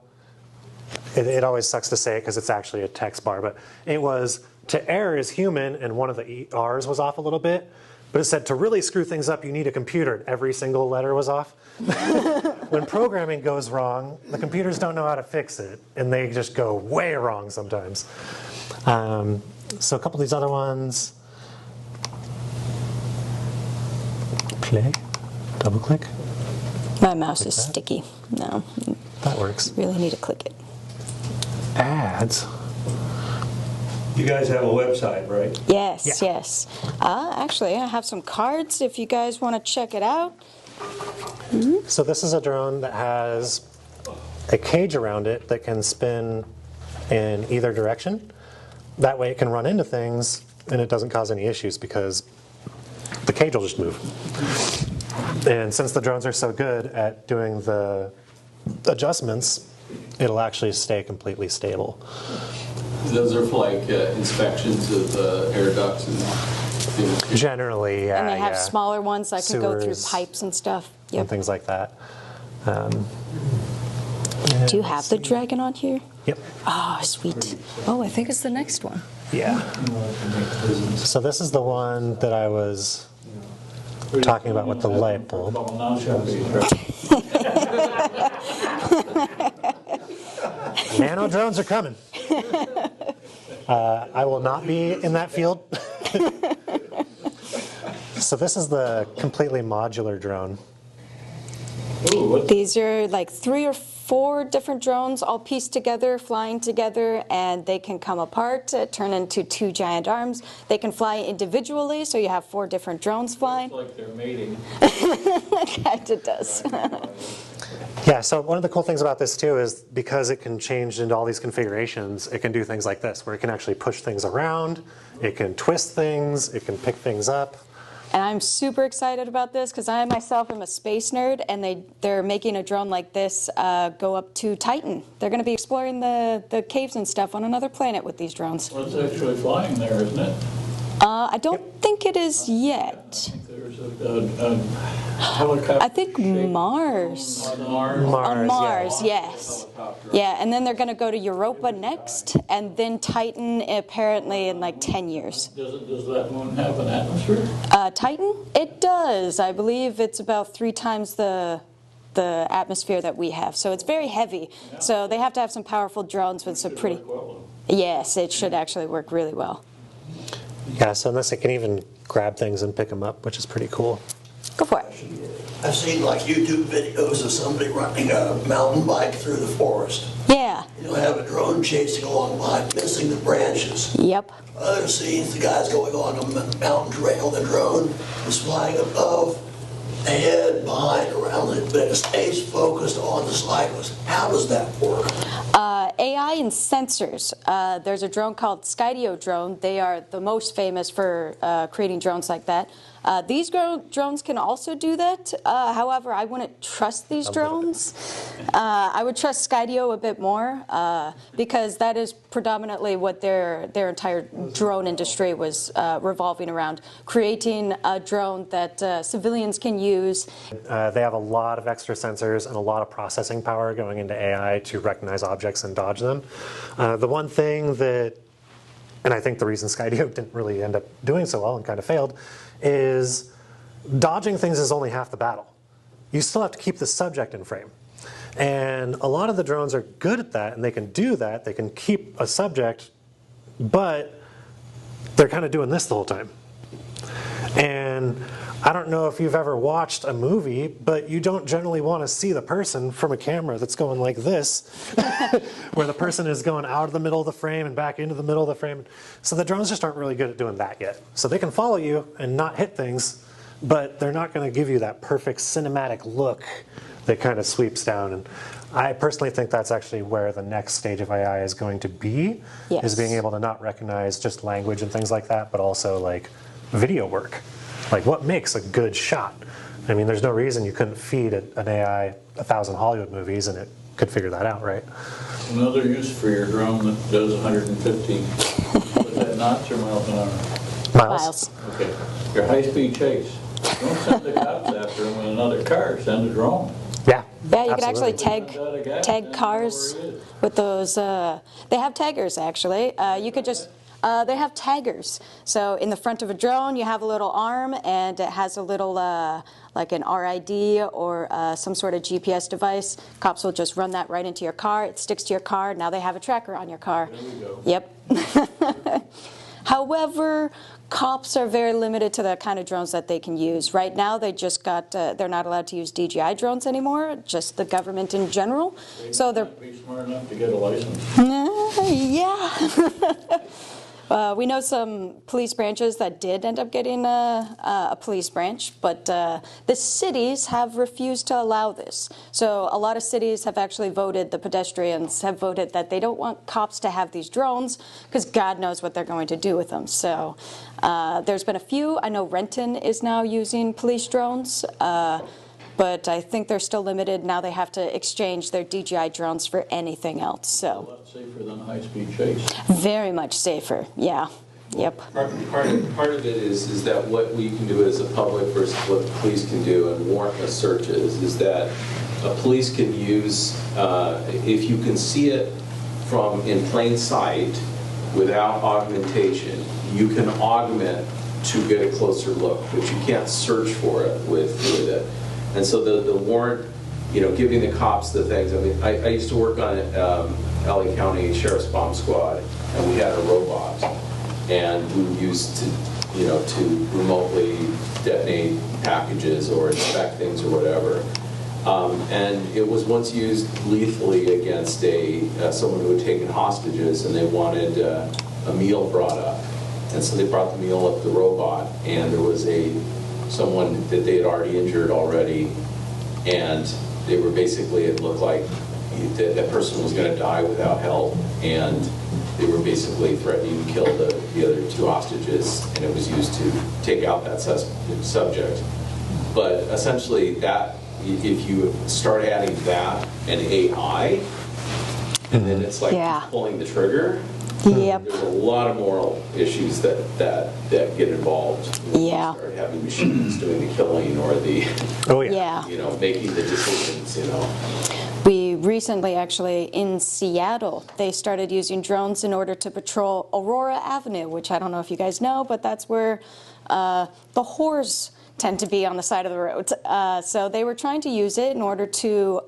it always sucks to say it because it's actually a text bar, but it was, to err is human, and one of the R's was off a little bit. But it said, to really screw things up, you need a computer. And every single letter was off. When programming goes wrong, the computers don't know how to fix it, and they just go way wrong sometimes. So a couple of these other ones. Play, double click. My mouse Like is that? sticky. No, That works. really need to click it. Ads. You guys have a website, right? Yes, yes. Actually, I have some cards if you guys want to check it out. So this is a drone that has a cage around it that can spin in either direction. That way it can run into things and it doesn't cause any issues because the cage will just move. And since the drones are so good at doing the adjustments, it'll actually stay completely stable. Those are for like inspections of air ducts and things. Generally, yeah. And they have yeah. smaller ones that can go through Sewers pipes and stuff. and Yep. things like that. Do you have the dragon on here? Yep. Oh, sweet. Oh, I think it's the next one. Yeah. So this is the one that I was talking about with the light bulb. Nano drones are coming. I will not be in that field. So this is the completely modular drone. These are like 3 or 4 different drones all pieced together, flying together, and they can come apart, turn into 2 giant arms. They can fly individually, so you have 4 different drones flying. It's like they're mating. It does. Yeah, so one of the cool things about this too is because it can change into all these configurations, it can do things like this, where it can actually push things around, it can twist things, it can pick things up. And I'm super excited about this because I myself am a space nerd, and they're making a drone like this go up to Titan. They're going to be exploring the caves and stuff on another planet with these drones. Well, it's actually flying there, isn't it? I don't think it is yet. There's a helicopter. I think Mars. On Mars, yes. Yeah, and then they're going to go to Europa next, and then Titan apparently in like 10 years. Does that moon have an atmosphere? Titan? It does. I believe it's about 3 times the atmosphere that we have. So it's very heavy. So they have to have some powerful drones with some pretty... Yes, it should actually work really well. Yeah, so in this it can even grab things and pick them up, which is pretty cool. Go for it. I've seen like YouTube videos of somebody riding a mountain bike through the forest. Yeah. You'll have a drone chasing along behind, missing the branches. Yep. Other scenes, the guy's going on a mountain trail, the drone is flying above, ahead, behind, around it, but it stays focused on the cyclist. How does that work? AI and sensors. There's a drone called Skydio drone. They are the most famous for creating drones like that. These drones can also do that. However, I wouldn't trust these drones. I would trust Skydio a bit more because that is predominantly what their entire drone industry was revolving around, creating a drone that civilians can use. They have a lot of extra sensors and a lot of processing power going into AI to recognize objects and dodge them. The one thing that, and I think the reason Skydio didn't really end up doing so well and kind of failed, is dodging things is only half the battle. You still have to keep the subject in frame. And a lot of the drones are good at that, and they can do that. They can keep a subject, but they're kind of doing this the whole time. And I don't know if you've ever watched a movie, but you don't generally want to see the person from a camera that's going like this, where the person is going out of the middle of the frame and back into the middle of the frame. So the drones just aren't really good at doing that yet. So they can follow you and not hit things, but they're not going to give you that perfect cinematic look that kind of sweeps down. And I personally think that's actually where the next stage of AI is going to be, is being able to not recognize just language and things like that, but also like video work. Like, what makes a good shot? I mean, there's no reason you couldn't feed an AI 1,000 Hollywood movies and it could figure that out, right? Another use for your drone that does 150, was that knots or miles an hour? Miles. Okay. Your high-speed chase. Don't send the cops after them with another car, send a drone. Yeah. Yeah, you can actually tag cars with those. They have taggers, actually. You could just... they have taggers. So in the front of a drone, you have a little arm, and it has a little, like an RID or some sort of GPS device. Cops will just run that right into your car. It sticks to your car. Now they have a tracker on your car. There we go. Yep. However, cops are very limited to the kind of drones that they can use. Right now, they just got, they're not allowed to use DJI drones anymore, just the government in general. So they're Be smart enough to get a license. yeah. We know some police branches that did end up getting a police branch, but the cities have refused to allow this. So a lot of cities have actually voted, the pedestrians have voted that they don't want cops to have these drones because God knows what they're going to do with them. So there's been a few. I know Renton is now using police drones. But I think they're still limited. Now they have to exchange their DJI drones for anything else. So A lot safer than high-speed chase. very much safer. Yeah. Yep. Part of it is that what we can do as a public versus what the police can do and warrantless searches is that a police can use, if you can see it from in plain sight without augmentation, you can augment to get a closer look, but you can't search for it with it. And so the warrant, giving the cops the things. I mean, I used to work on LA County Sheriff's Bomb Squad, and we had a robot, and we used to remotely detonate packages or inspect things or whatever. And it was once used lethally against someone who had taken hostages, and they wanted a meal brought up. And so they brought the meal up the robot, and there was someone that they had already injured already, and they were basically, it looked like that person was going to die without help, and they were basically threatening to kill the other two hostages, and it was used to take out that subject. But essentially, that if you start adding that and AI, and then it's like pulling the trigger. Yep. There's a lot of moral issues that get involved. When you start having machines doing the killing or making the decisions. We recently, actually, in Seattle, they started using drones in order to patrol Aurora Avenue, which I don't know if you guys know, but that's where the whores tend to be on the side of the road. So they were trying to use it in order to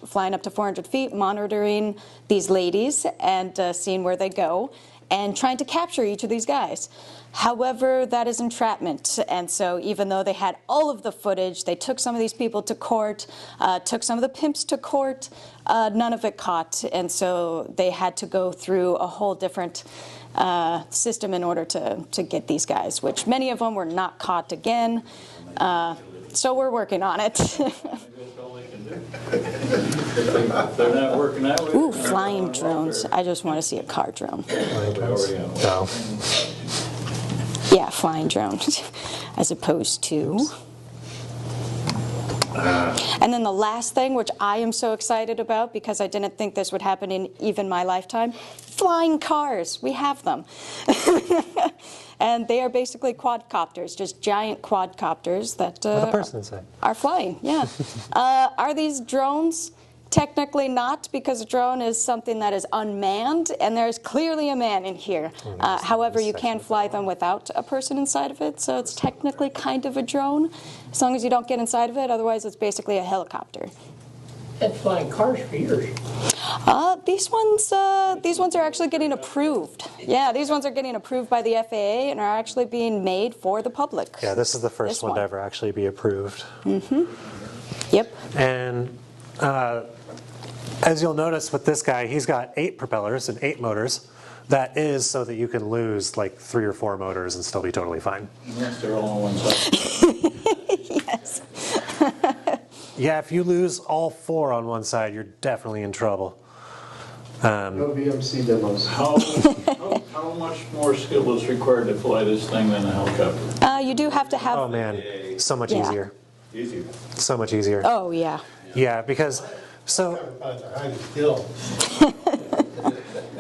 flying up to 400 feet, monitoring these ladies and seeing where they go, and trying to capture each of these guys. However, that is entrapment, and so even though they had all of the footage, they took some of these people to court, took some of the pimps to court, none of it caught, and so they had to go through a whole different system in order to get these guys, which many of them were not caught again. So we're working on it. They're not working that way. Ooh, flying drones. I just want to see a car drone. Yeah, flying drones, as opposed to. And then the last thing, which I am so excited about because I didn't think this would happen in even my lifetime, flying cars. We have them. And they are basically quadcopters, just giant quadcopters that are flying. Yeah. Are these drones? Technically not, because a drone is something that is unmanned, and there's clearly a man in here. However, you can fly them without a person inside of it, so it's technically kind of a drone, as long as you don't get inside of it. Otherwise, it's basically a helicopter. Had flying cars for years. These ones are actually getting approved. Yeah, these ones are getting approved by the FAA and are actually being made for the public. Yeah, this is the first one to ever actually be approved. Mm-hmm. Yep. And as you'll notice with this guy, he's got 8 propellers and 8 motors. That is so that you can lose like 3 or 4 motors and still be totally fine. Unless they're all on one side. Yes. Yeah, if you lose all 4 on one side, you're definitely in trouble. No VMC demos. How much more skill is required to fly this thing than a helicopter? You do have to have. Oh man, so much easier. Easier. So much easier. Oh yeah. Yeah, because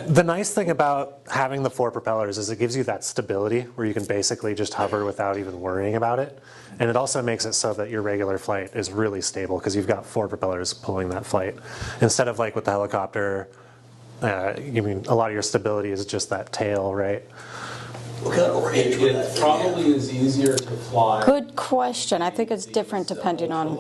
the nice thing about having the 4 propellers is it gives you that stability where you can basically just hover without even worrying about it. And it also makes it so that your regular flight is really stable because you've got 4 propellers pulling that flight. Instead of like with the helicopter, a lot of your stability is just that tail, right? What kind of range would that It thing probably is easier to fly. Good question. I think it's different depending on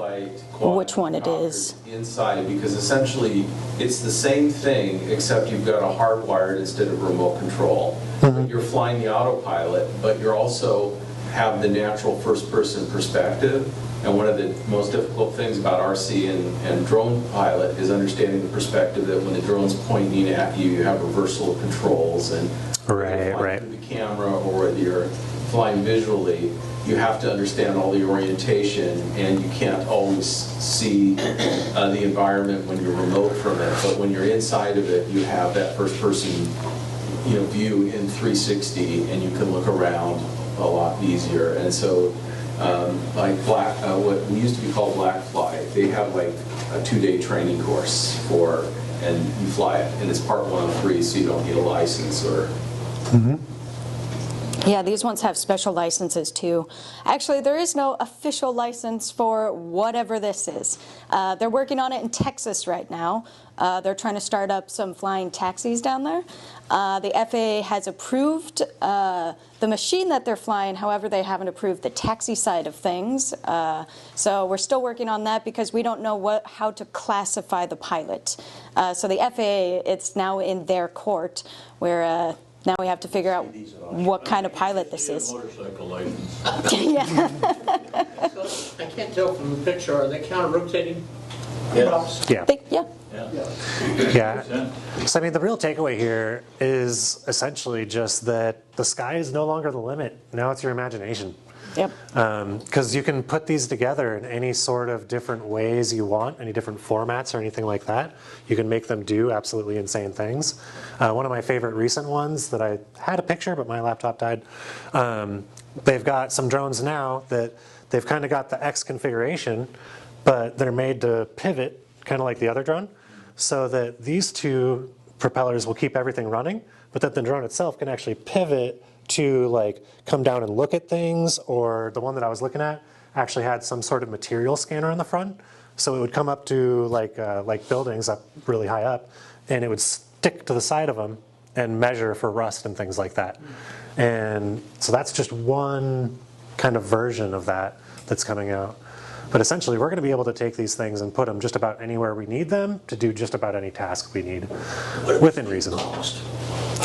which one it is. Inside, because essentially it's the same thing, except you've got a hardwired instead of remote control. You're flying the autopilot, but you're also have the natural first-person perspective. And one of the most difficult things about RC and drone pilot is understanding the perspective that when the drone's pointing at you, you have reversal of controls, and right. through the camera or whether you're flying visually, you have to understand all the orientation, and you can't always see the environment when you're remote from it. But when you're inside of it, you have that first-person, view in 360, and you can look around a lot easier. And so, like what we used to be called Black Fly, they have like a 2-day training course and you fly it, and it's Part 103, so you don't need a license or. Yeah, these ones have special licenses too. Actually, there is no official license for whatever this is. They're working on it in Texas right now. They're trying to start up some flying taxis down there. The FAA has approved the machine that they're flying, however, they haven't approved the taxi side of things. So we're still working on that because we don't know how to classify the pilot. So the FAA, it's now in their court where now we have to figure out what kind of pilot this is. Motorcycle license. Yeah. I can't tell from the picture, are they counter-rotating? Yes. Yeah. Yeah. So I mean, the real takeaway here is essentially just that the sky is no longer the limit. Now it's your imagination. Yep. Because you can put these together in any sort of different ways you want, any different formats or anything like that. You can make them do absolutely insane things. One of my favorite recent ones that I had a picture, but my laptop died. They've got some drones now that they've kind of got the X configuration, but they're made to pivot, kind of like the other drone, so that these two propellers will keep everything running, but that the drone itself can actually pivot to like come down and look at things. Or the one that I was looking at actually had some sort of material scanner on the front, so it would come up to like buildings up really high up, and it would stick to the side of them and measure for rust and things like that. And so that's just one kind of version of that that's coming out. But essentially, we're going to be able to take these things and put them just about anywhere we need them to do just about any task we need within reason.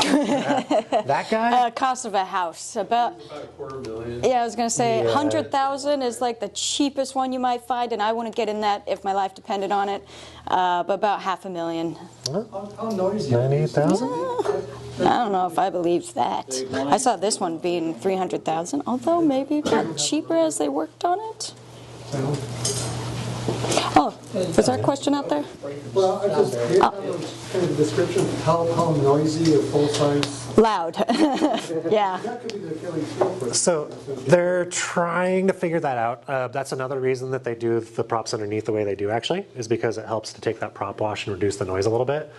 That guy? Cost of a house, about $250,000. Yeah, I was going to say Yeah. 100,000 is like the cheapest one you might find, and I wouldn't get in that if my life depended on it. But about $500,000. How noisy? 98,000? I don't know if I believe that. I saw this one being 300,000, although maybe it got cheaper as they worked on it. Oh, was there a question out there? Well, I just, do you have kind of a description of how noisy a full-size? Loud. Yeah. That could be the Achilles heel for it. So they're trying to figure that out. That's another reason that they do the props underneath the way they do, actually, is because it helps to take that prop wash and reduce the noise a little bit.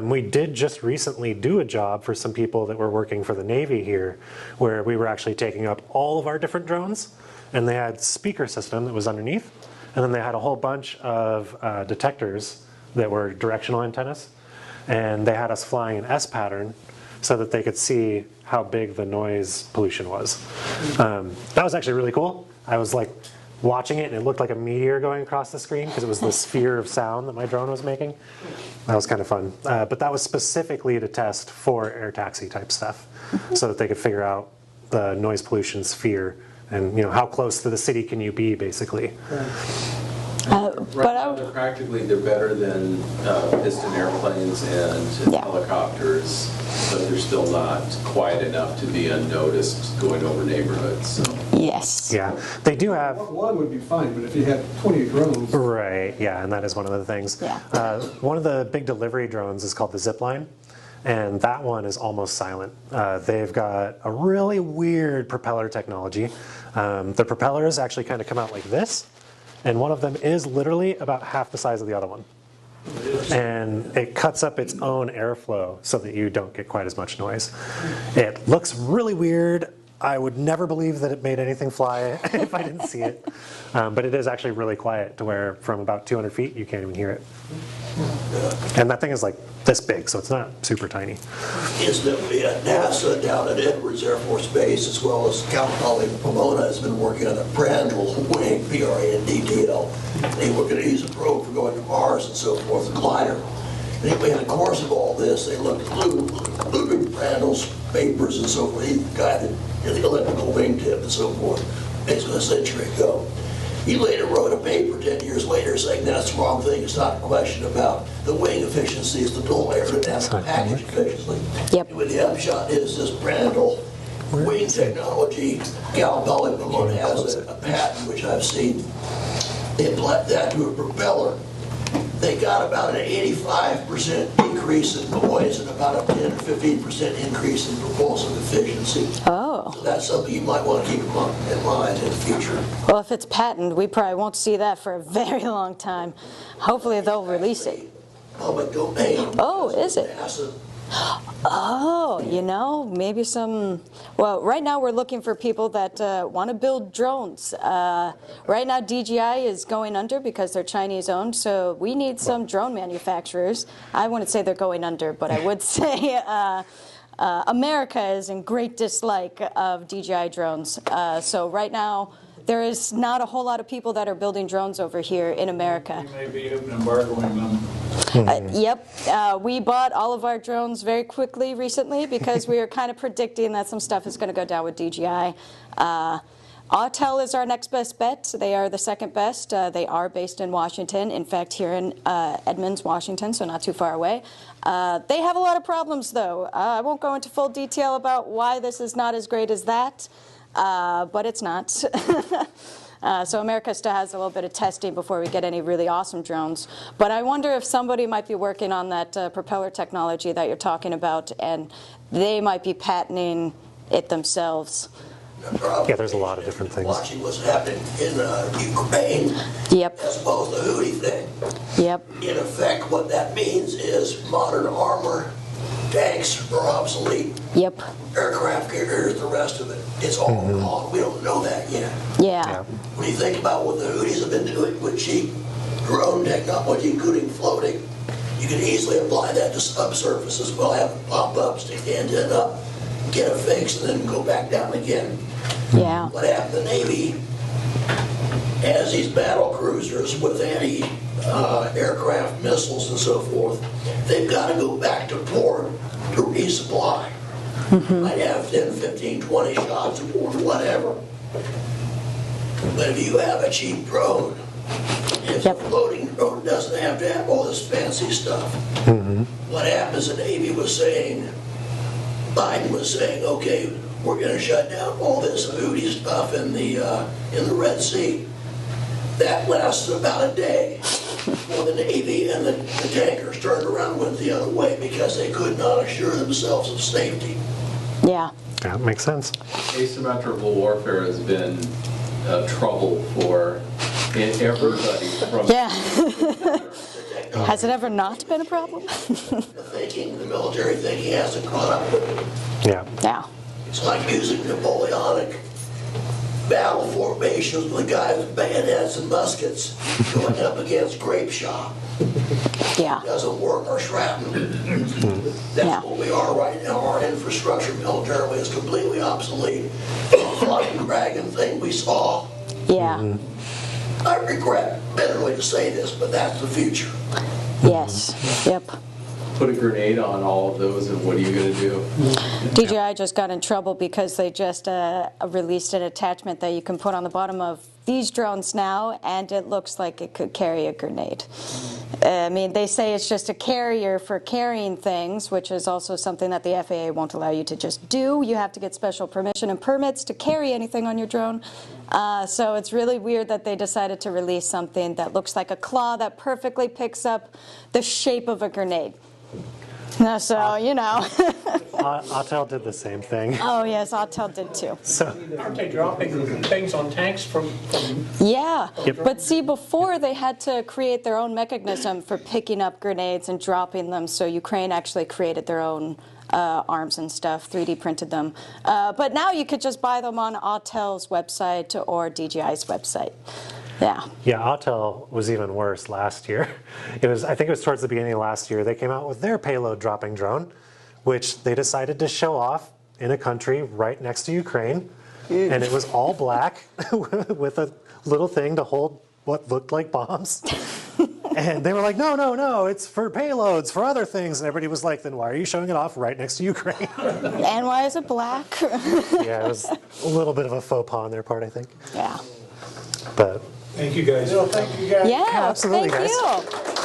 We did just recently do a job for some people that were working for the Navy here, where we were actually taking up all of our different drones, and they had speaker system that was underneath, and then they had a whole bunch of detectors that were directional antennas, and they had us flying an S pattern so that they could see how big the noise pollution was. That was actually really cool. I was like watching it, and it looked like a meteor going across the screen because it was the sphere of sound that my drone was making. That was kind of fun. But that was specifically to test for air taxi type stuff, so that they could figure out the noise pollution sphere and how close to the city can you be, basically. Right now, they're better than piston airplanes and helicopters, but they're still not quiet enough to be unnoticed going over neighborhoods. So. Yes. Yeah, they do have. One would be fine, but if you had 20 drones. Right, yeah, and that is one of the things. Yeah. One of the big delivery drones is called the Zipline, and that one is almost silent. They've got a really weird propeller technology. The propellers actually kind of come out like this, and one of them is literally about half the size of the other one. And it cuts up its own airflow so that you don't get quite as much noise. It looks really weird. I would never believe that it made anything fly if I didn't see it. But it is actually really quiet to where from about 200 feet you can't even hear it. And that thing is like this big, so it's not super tiny. Incidentally, at NASA down at Edwards Air Force Base, as well as Count Colleague Pomona, has been working on a Brandl wing, BRANDTL. They were going to use a probe for going to Mars and so forth, a glider. Anyway, in the course of all this, they looked at Ludwig Brandl's papers and so forth. He's the guy that did the elliptical wingtip and so forth, basically a century ago. He later wrote a paper 10 years later saying that's the wrong thing. It's not a question about the wing efficiency, it's the dual aerodynamic package efficiency. Yep. And the upshot is this Brandl wing technology, Cal Pomona has a patent which I've seen. They applied that to a propeller. They got about an 85% increase in noise and about a 10 or 15% increase in propulsive efficiency. Oh. So that's something you might want to keep in mind in the future. Well, if it's patent, we probably won't see that for a very long time. Hopefully they'll release it. Public domain. Oh, is it? NASA. Oh, you know, maybe some, well, right now we're looking for people that want to build drones. Right now DJI is going under because they're Chinese owned, so we need some drone manufacturers. I wouldn't say they're going under, but I would say America is in great dislike of DJI drones. So right now there is not a whole lot of people that are building drones over here in America. We may be even embargoing them. Yep, we bought all of our drones very quickly recently because we were kind of predicting that some stuff is going to go down with DJI. Autel is our next best bet. They are the second best. They are based in Washington. In fact, here in Edmonds, Washington, so not too far away. They have a lot of problems, though. I won't go into full detail about why this is not as great as that, but it's not. So America still has a little bit of testing before we get any really awesome drones. But I wonder if somebody might be working on that propeller technology that you're talking about, and they might be patenting it themselves. Yeah, there's a lot of different things. Watching what's happening in Ukraine, yep, as well as the Houthi thing. Yep. In effect, what that means is modern armor, tanks are obsolete. Yep. Aircraft carriers, the rest of it, it's all gone. We don't know that yet. Yeah. When you think about what the Houthis have been doing with cheap drone technology, including floating, you can easily apply that to subsurface as well. Have them pop up, stick the antenna up, get a fix, and then go back down again. Yeah. What happened? The Navy has these battle cruisers with anti-aircraft missiles and so forth. They've got to go back to port to resupply. Might have 10, 15, 20 shots aboard, whatever. But if you have a cheap drone, if the floating drone doesn't have to have all this fancy stuff, what happens, the Navy was saying, Biden was saying, okay, we're going to shut down all this Houthi stuff in the Red Sea. That lasted about a day before the Navy and the tankers turned around and went the other way because they could not assure themselves of safety. Yeah. That makes sense. Asymmetrical warfare has been trouble for everybody from... Yeah. Has it ever not been a problem? The military thinking hasn't caught up with it. Yeah. Yeah. It's like using Napoleonic battle formations with guys with bayonets and muskets going up against grape shot. Yeah. Doesn't work our shrapnel. That's what we are right now. Our infrastructure militarily is completely obsolete. The Flying Dragon thing we saw. Yeah. I regret bitterly to say this, but that's the future. Yes. Yep. Put a grenade on all of those, and what are you going to do? DJI just got in trouble because they just released an attachment that you can put on the bottom of these drones now, and it looks like it could carry a grenade. I mean, they say it's just a carrier for carrying things, which is also something that the FAA won't allow you to just do. You have to get special permission and permits to carry anything on your drone. So it's really weird that they decided to release something that looks like a claw that perfectly picks up the shape of a grenade. So, you know. Autel did the same thing. Oh, yes, Autel did too. Aren't they dropping things on tanks from Yeah, but see, before they had to create their own mechanism for picking up grenades and dropping them, so Ukraine actually created their own arms and stuff, 3D printed them. But now you could just buy them on Autel's website or DJI's website. Yeah. Yeah, Autel was even worse last year. I think it was towards the beginning of last year, they came out with their payload dropping drone, which they decided to show off in a country right next to Ukraine. And it was all black with a little thing to hold what looked like bombs. And they were like, no, no, no, it's for payloads, for other things. And everybody was like, then why are you showing it off right next to Ukraine? And why is it black? Yeah, it was a little bit of a faux pas on their part, I think. Yeah. But Thank you, guys. Thank you, guys. Yeah, absolutely, thank guys. you.